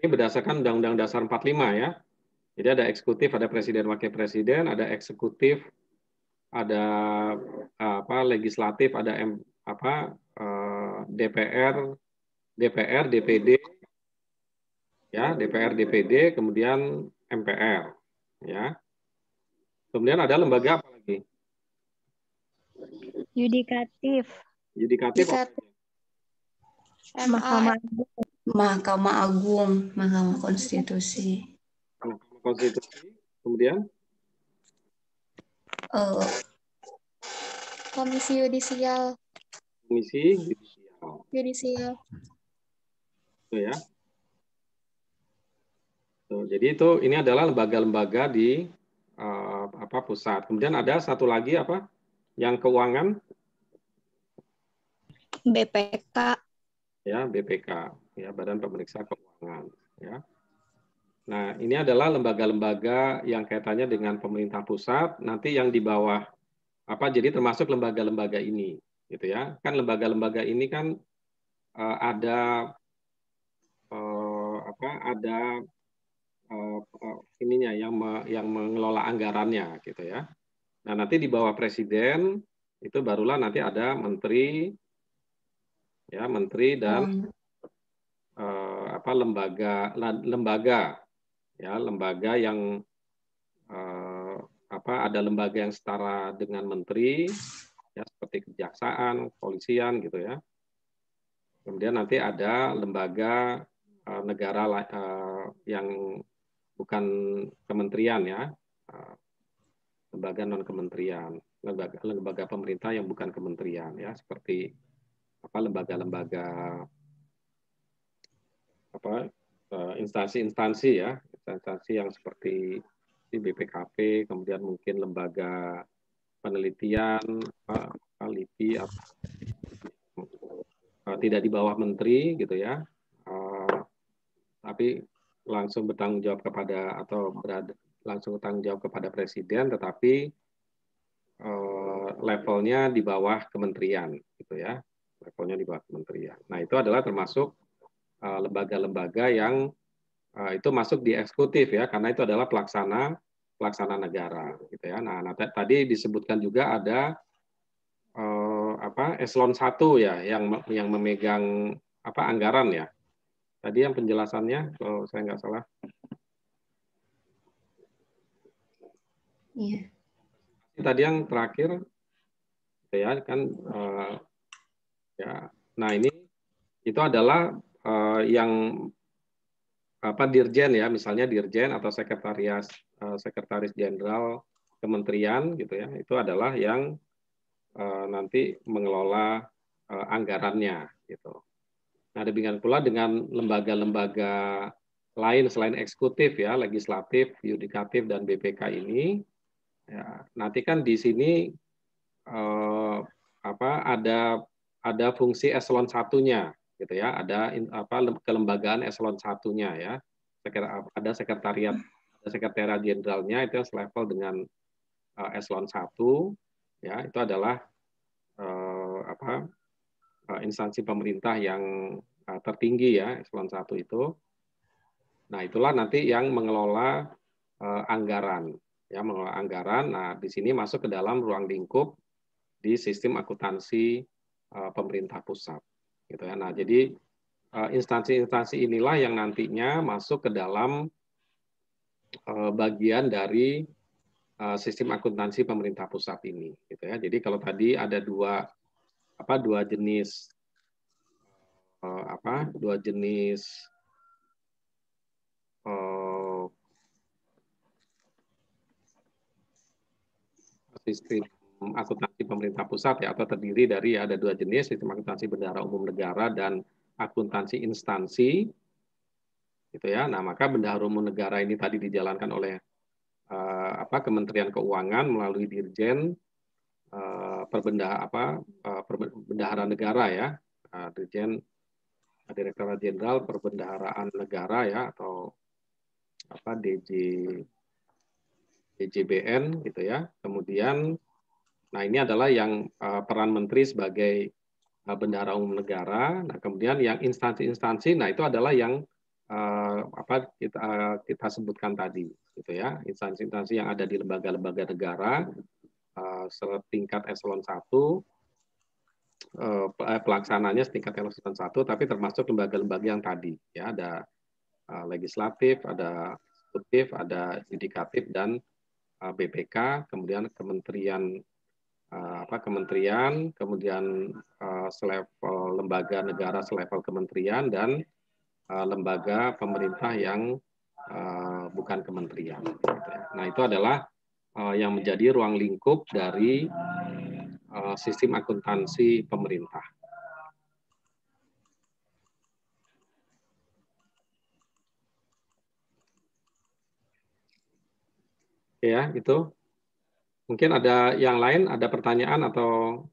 Ini berdasarkan Undang-Undang Dasar 45 ya. Jadi ada eksekutif, ada presiden, wakil presiden, ada eksekutif, ada legislatif, ada DPR, DPD, ya, DPR, DPD, kemudian MPR, ya. Kemudian ada lembaga apa lagi? Yudikatif. Yudikatif. Mahkamah Agung, Mahkamah Konstitusi. Mahkamah Konstitusi. Kemudian Komisi Yudisial. Komisi Yudisial. Itu ya. Tuh, jadi itu ini adalah lembaga-lembaga di pusat. Kemudian ada satu lagi apa? Yang keuangan? BPK. Ya, BPK, ya, Badan Pemeriksa Keuangan, ya. Nah, ini adalah lembaga-lembaga yang kaitannya dengan pemerintah pusat, nanti yang di bawah jadi termasuk lembaga-lembaga ini, gitu ya. Kan lembaga-lembaga ini kan ada ininya yang mengelola anggarannya, gitu ya. Nah, nanti di bawah presiden itu barulah nanti ada menteri, ya, menteri dan lembaga yang ada lembaga yang setara dengan menteri, ya, seperti kejaksaan, kepolisian, gitu ya. Kemudian nanti ada lembaga negara yang bukan kementerian, ya, lembaga non kementerian, lembaga pemerintah yang bukan kementerian, ya, seperti lembaga-lembaga instansi-instansi, ya, instansi yang seperti di BPKP, kemudian mungkin lembaga penelitian, LIPI, tidak di bawah menteri, gitu ya, tapi langsung bertanggung jawab kepada langsung bertanggung jawab kepada presiden, tetapi levelnya di bawah kementerian, gitu ya, levelnya di bawah kementerian. Nah, itu adalah termasuk lembaga-lembaga yang itu masuk di eksekutif, ya, karena itu adalah pelaksana negara, gitu ya. Nah, tadi disebutkan juga ada eselon 1 ya yang memegang anggaran, ya. Tadi yang penjelasannya kalau saya nggak salah. Iya. Tadi yang terakhir, ya kan, ya. Nah, ini itu adalah yang dirjen, ya, misalnya dirjen atau sekretaris jenderal kementerian, gitu ya, itu adalah yang nanti mengelola anggarannya, gitu. Nah, demikian pula dengan lembaga-lembaga lain selain eksekutif, ya, legislatif, yudikatif, dan BPK ini, ya, nanti kan di sini ada fungsi eselon 1-nya, gitu ya, ada kelembagaan eselon 1-nya, ya, ada sekretariat jenderalnya itu yang selevel dengan eselon 1, ya itu adalah instansi pemerintah yang tertinggi ya, eselon 1 itu. Nah, itulah nanti yang mengelola anggaran, ya mengelola anggaran. Nah, di sini masuk ke dalam ruang lingkup di sistem akuntansi pemerintah pusat, gitu ya. Nah, jadi instansi-instansi inilah yang nantinya masuk ke dalam bagian dari sistem akuntansi pemerintah pusat ini, gitu ya. Jadi kalau tadi ada dua jenis sistem akuntansi pemerintah pusat ya, atau terdiri dari ada dua jenis, sistem akuntansi bendahara umum negara dan akuntansi instansi, gitu ya. Nah, maka bendahara umum negara ini tadi dijalankan oleh Kementerian Keuangan melalui Dirjen Bendahara Negara ya, Dirjen Direktorat Jenderal Perbendaharaan Negara ya, atau DJBN gitu ya. Kemudian, nah ini adalah yang peran Menteri sebagai bendahara umum negara. Nah, kemudian yang instansi-instansi, nah itu adalah yang kita sebutkan tadi, gitu ya. Instansi-instansi yang ada di lembaga-lembaga negara setingkat eselon 1, pelaksananya setingkat eselon 1, tapi termasuk lembaga-lembaga yang tadi, ya ada legislatif, ada eksekutif, ada yudikatif dan BPK, kemudian kementerian, kemudian selevel lembaga negara selevel kementerian, dan lembaga pemerintah yang bukan kementerian. Nah, itu adalah yang menjadi ruang lingkup dari sistem akuntansi pemerintah. Ya, itu. Mungkin ada yang lain, ada pertanyaan atau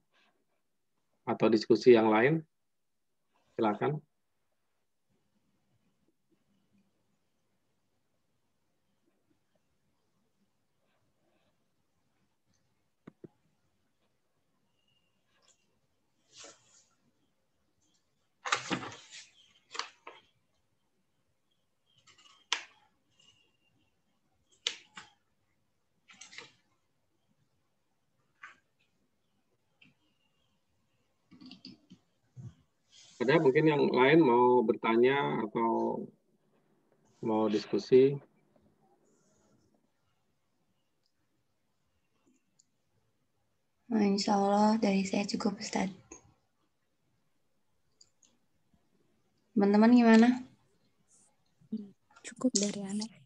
diskusi yang lain? Silakan. Ada mungkin yang lain mau bertanya atau mau diskusi? Insya Allah dari saya cukup, Ustaz. Teman-teman gimana? Cukup dari anak.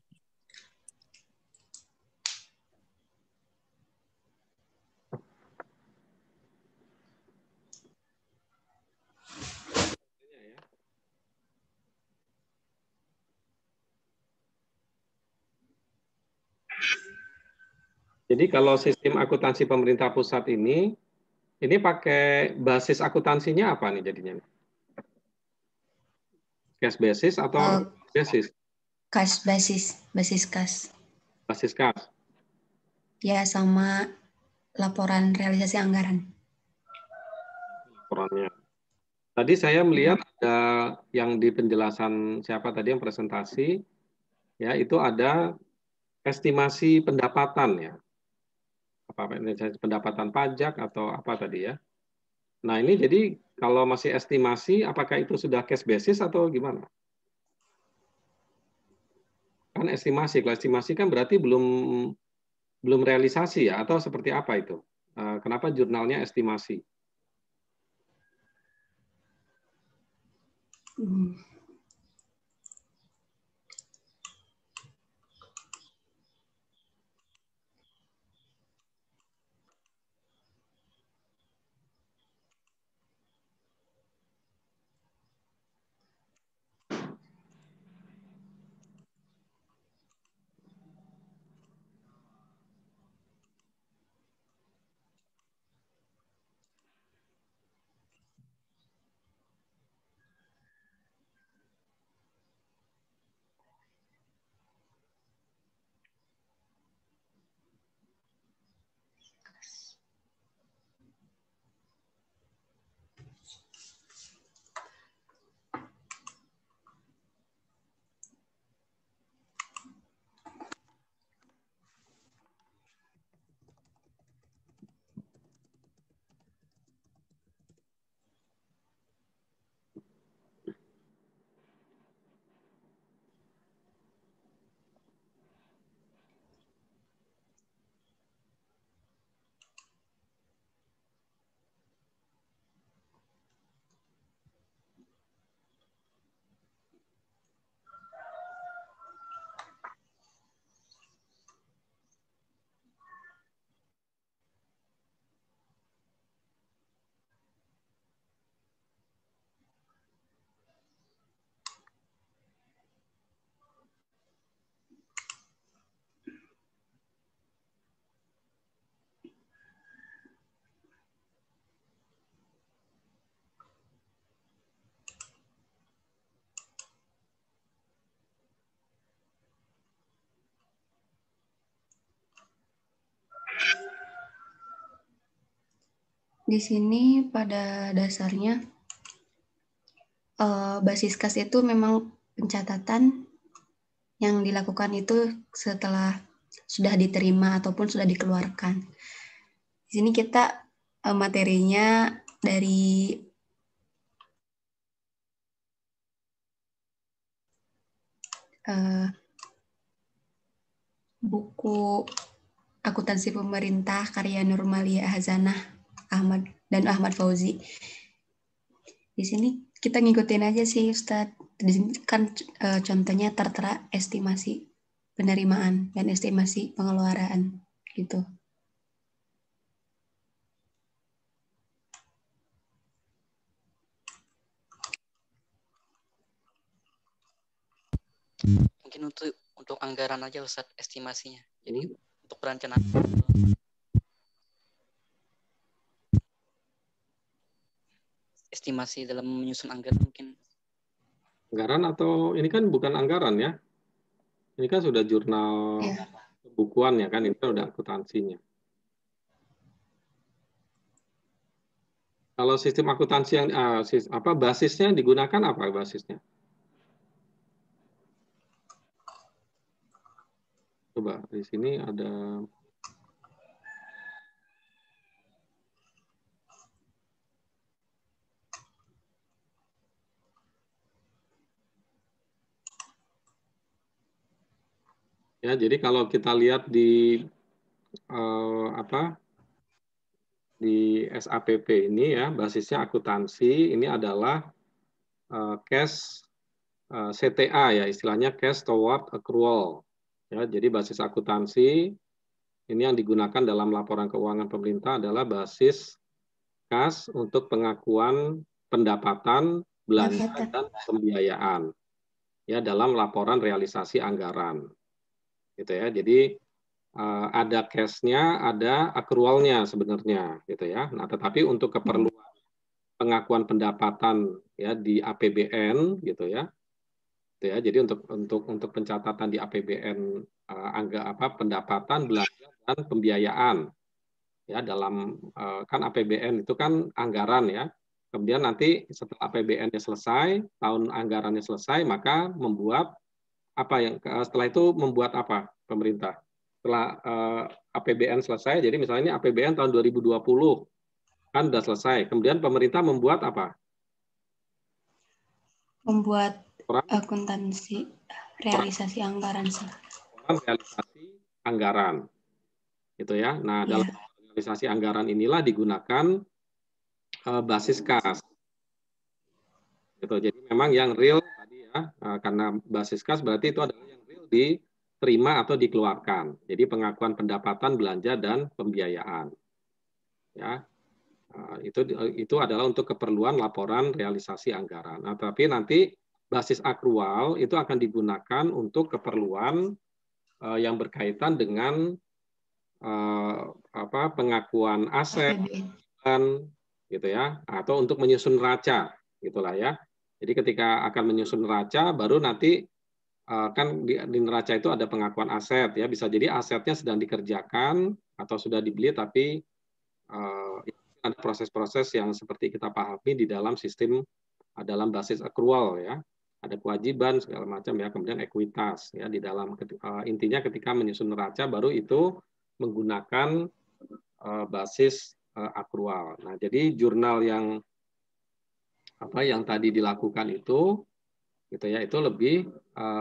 Jadi kalau sistem akuntansi pemerintah pusat ini pakai basis akuntansinya apa nih jadinya? Cash basis atau basis? Cash basis cash. Basis cash. Ya, sama laporan realisasi anggaran. Laporannya. Tadi saya melihat ada yang di penjelasan siapa tadi yang presentasi, ya itu ada estimasi pendapatan ya. Pendapatan pajak atau apa tadi ya. Nah, ini jadi kalau masih estimasi, apakah itu sudah cash basis atau gimana? Kan estimasi, kalau estimasi kan berarti belum realisasi ya, atau seperti apa itu? Kenapa jurnalnya estimasi? Di sini pada dasarnya basis kas itu memang pencatatan yang dilakukan itu setelah sudah diterima ataupun sudah dikeluarkan. Di sini kita materinya dari buku Akuntansi Pemerintah karya Nurmalia Hazanah Ahmad Fauzi. Di sini kita ngikutin aja sih Ustadz. Di sini kan contohnya tertera estimasi penerimaan dan estimasi pengeluaran gitu. Mungkin untuk anggaran aja Ustadz estimasinya. Jadi untuk perencanaan estimasi dalam menyusun anggaran mungkin. Anggaran atau ini kan bukan anggaran ya? Ini kan sudah jurnal bukuan ya kan, ini kan udah akuntansinya. Kalau sistem akuntansi yang basisnya digunakan apa basisnya? Coba di sini ada ya, jadi kalau kita lihat di di SAPP ini ya, basisnya akuntansi, ini adalah cash CTA ya, istilahnya cash toward accrual. Ya, jadi basis akuntansi ini yang digunakan dalam laporan keuangan pemerintah adalah basis kas untuk pengakuan pendapatan, belanja, dan pembiayaan ya dalam laporan realisasi anggaran. Gitu ya. Jadi ada cash-nya, ada accrual-nya sebenarnya gitu ya. Nah, tetapi untuk keperluan pengakuan pendapatan ya di APBN gitu ya. Gitu ya. Jadi untuk pencatatan di APBN pendapatan, belanja, dan pembiayaan ya dalam kan APBN itu kan anggaran ya. Kemudian nanti setelah APBN-nya selesai, tahun anggarannya selesai, maka membuat apa yang setelah itu membuat apa pemerintah? Setelah APBN selesai, jadi misalnya ini APBN tahun 2020 kan sudah selesai. Kemudian pemerintah membuat apa? Membuat akuntansi realisasi anggaran. Realisasi anggaran, gitu ya. Nah, dalam realisasi anggaran inilah digunakan basis kas. Gitu. Jadi memang yang real tadi ya, karena basis kas berarti itu adalah yang real diterima atau dikeluarkan. Jadi pengakuan pendapatan, belanja, dan pembiayaan. Ya, itu adalah untuk keperluan laporan realisasi anggaran. Nah, tapi nanti basis akrual itu akan digunakan untuk keperluan yang berkaitan dengan pengakuan aset dan gitu ya, atau untuk menyusun neraca, gitulah ya. Jadi ketika akan menyusun neraca, baru nanti kan di neraca itu ada pengakuan aset ya, bisa jadi asetnya sedang dikerjakan atau sudah dibeli tapi ada proses-proses yang seperti kita pahami di dalam sistem dalam basis accrual ya, ada kewajiban segala macam ya, kemudian ekuitas ya di dalam intinya ketika menyusun neraca baru itu menggunakan basis accrual. Nah, jadi jurnal yang tadi dilakukan itu gitu ya, itu lebih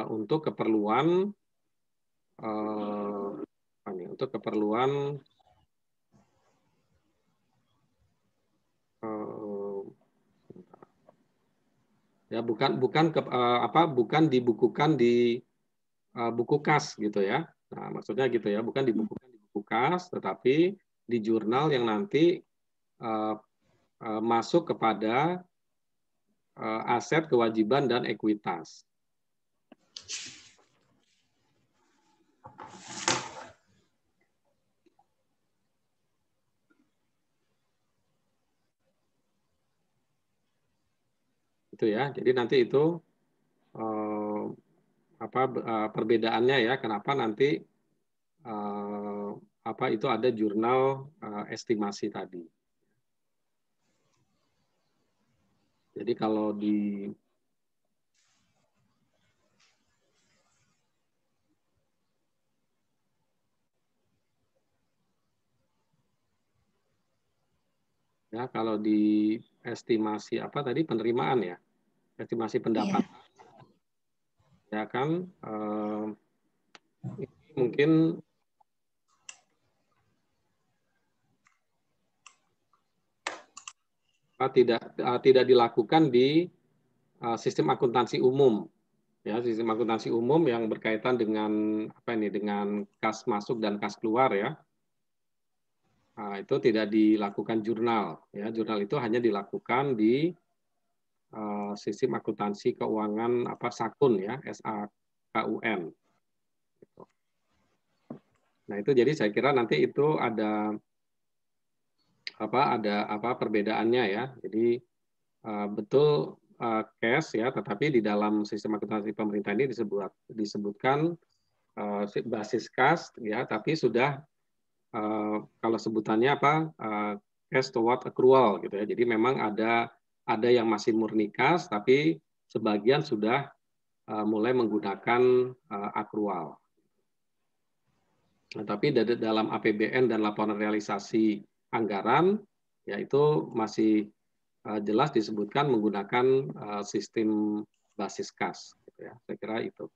untuk keperluan ya bukan dibukukan di buku kas gitu ya. Nah, maksudnya gitu ya, bukan dibukukan di buku kas, tetapi di jurnal yang nanti masuk kepada aset, kewajiban, dan ekuitas. Itu ya. Jadi nanti itu perbedaannya ya, kenapa nanti itu ada jurnal estimasi tadi. Jadi kalau di ya kalau di estimasi apa tadi penerimaan ya, estimasi pendapat ya kan ini mungkin tidak dilakukan di sistem akuntansi umum ya, sistem akuntansi umum yang berkaitan dengan apa ini, dengan kas masuk dan kas keluar ya. Nah, itu tidak dilakukan jurnal ya, jurnal itu hanya dilakukan di sistem akuntansi keuangan apa SAKUN ya, SAKUN. Nah itu jadi saya kira nanti itu ada perbedaannya ya. Jadi betul cash ya, tetapi di dalam sistem akuntansi pemerintah ini disebutkan basis kas ya, tapi sudah kalau sebutannya cash toward accrual gitu ya. Jadi memang ada yang masih murni kas, tapi sebagian sudah mulai menggunakan accrual. Nah, tapi dalam APBN dan laporan realisasi anggaran, ya itu masih jelas disebutkan menggunakan sistem basis kas. Gitu ya. Saya kira itu.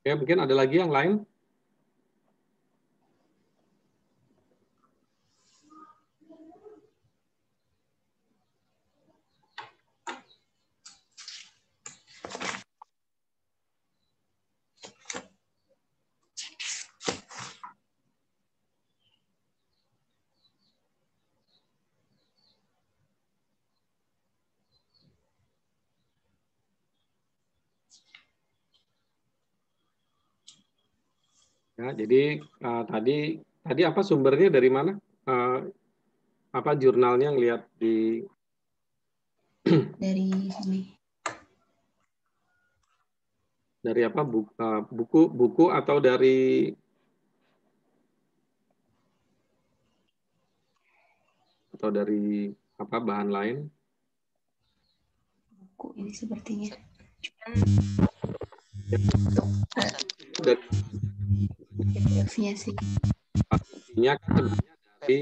Ya, mungkin ada lagi yang lain? Ya, jadi tadi apa sumbernya dari mana? Apa jurnalnya ngelihat di dari sini. Dari apa buku atau dari apa bahan lain? Buku ini sepertinya. Dari PDF-nya sih. pastinya kan sebenarnya dari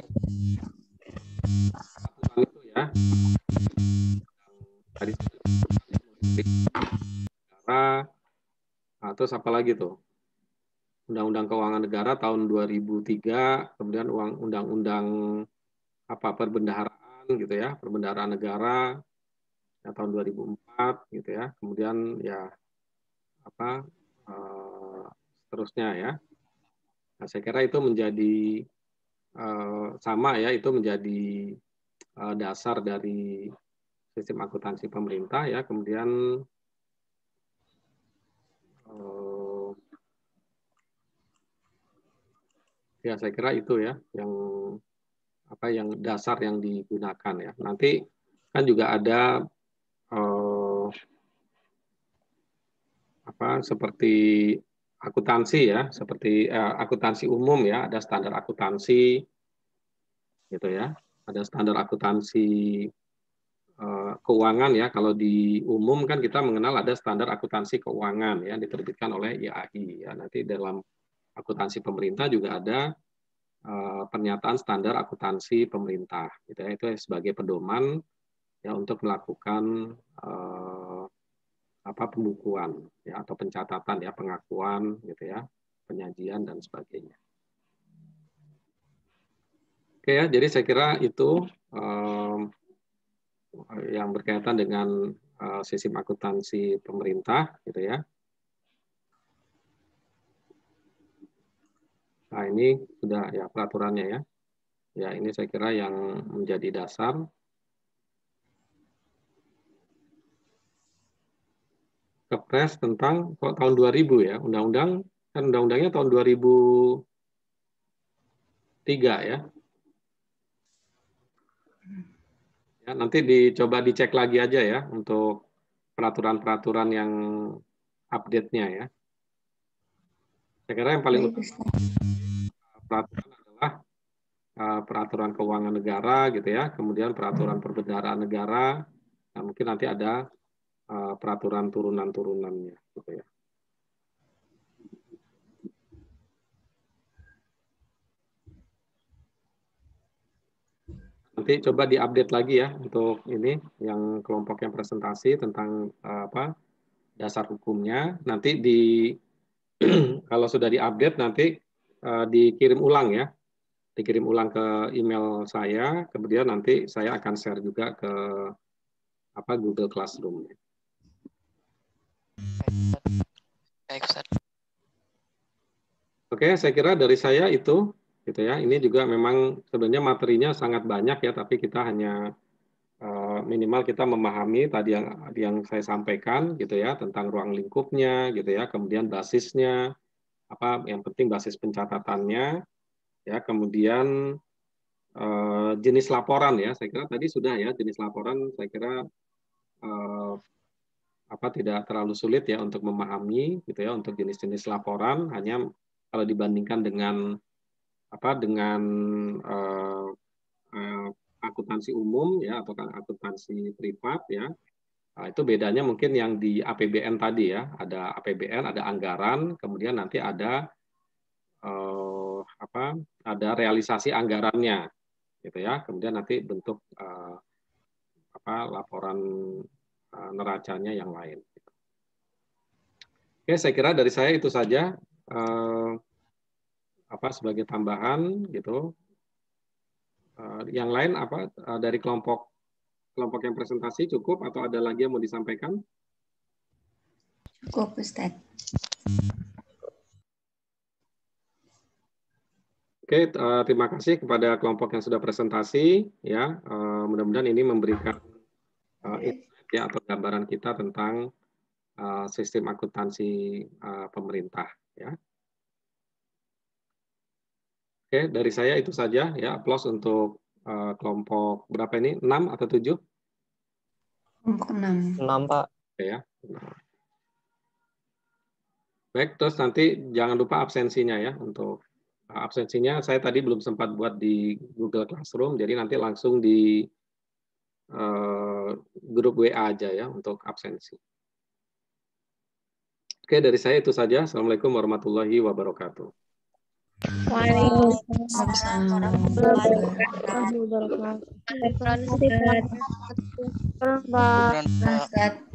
itu ya. Tadi negara, terus apa lagi tuh? Undang-Undang Keuangan Negara tahun 2003, kemudian Undang-Undang perbendaharaan gitu ya, perbendaharaan negara ya, tahun 2004 gitu ya. Kemudian ya seterusnya ya. Nah, saya kira itu menjadi sama ya, itu menjadi dasar dari sistem akuntansi pemerintah ya. Kemudian ya saya kira itu ya yang dasar yang digunakan ya. Nanti kan juga ada seperti akuntansi ya, seperti akuntansi umum ya, ada standar akuntansi gitu ya. Ada standar akuntansi keuangan ya. Kalau di umum kan kita mengenal ada standar akuntansi keuangan ya, diterbitkan oleh IAI ya. Nanti dalam akuntansi pemerintah juga ada pernyataan standar akuntansi pemerintah gitu ya. Itu sebagai pedoman ya untuk melakukan pembukuan ya atau pencatatan ya, pengakuan gitu ya, penyajian dan sebagainya. Oke ya, jadi saya kira itu yang berkaitan dengan sistem akuntansi pemerintah gitu ya. Nah, ini sudah ya peraturannya ya. Ya, ini saya kira yang menjadi dasar. Kepres tentang tahun 2000 ya, undang-undang kan undang-undangnya tahun 2003 ya. Ya, nanti dicoba dicek lagi aja ya untuk peraturan-peraturan yang update-nya ya. Saya kira yang paling utama peraturan adalah peraturan keuangan negara gitu ya, kemudian peraturan perbendaharaan negara, nah, mungkin nanti ada peraturan turunan-turunannya gitu ya. Nanti coba diupdate lagi ya untuk ini yang kelompok yang presentasi tentang dasar hukumnya. Nanti kalau sudah diupdate nanti dikirim ulang ya, dikirim ulang ke email saya. Kemudian nanti saya akan share juga ke Google Classroom. Oke, saya kira dari saya itu. Gitu ya. Ini juga memang sebenarnya materinya sangat banyak ya, tapi kita hanya minimal kita memahami tadi yang saya sampaikan gitu ya, tentang ruang lingkupnya gitu ya, kemudian basisnya yang penting basis pencatatannya ya, kemudian jenis laporan ya, saya kira tadi sudah ya, jenis laporan saya kira tidak terlalu sulit ya untuk memahami gitu ya, untuk jenis-jenis laporan, hanya kalau dibandingkan dengan akuntansi umum ya atau akuntansi privat ya, nah, itu bedanya mungkin yang di APBN tadi ya, ada APBN, ada anggaran, kemudian nanti ada ada realisasi anggarannya gitu ya, kemudian nanti bentuk laporan neracanya yang lain. Oke, saya kira dari saya itu saja sebagai tambahan gitu. Yang lain dari kelompok yang presentasi cukup atau ada lagi yang mau disampaikan? Cukup, Ustadz. Oke, terima kasih kepada kelompok yang sudah presentasi ya. Mudah-mudahan ini memberikan insight ya atau gambaran kita tentang sistem akuntansi pemerintah ya. Oke, dari saya itu saja ya. Aplaus untuk kelompok berapa ini? 6 atau 7? Kelompok 6. 6, Pak. Oke ya. Baik, terus nanti jangan lupa absensinya ya. Untuk absensinya saya tadi belum sempat buat di Google Classroom, jadi nanti langsung di grup WA aja ya untuk absensi. Oke, dari saya itu saja. Assalamualaikum warahmatullahi wabarakatuh. Waalaikumsalam warahmatullahi wabarakatuh.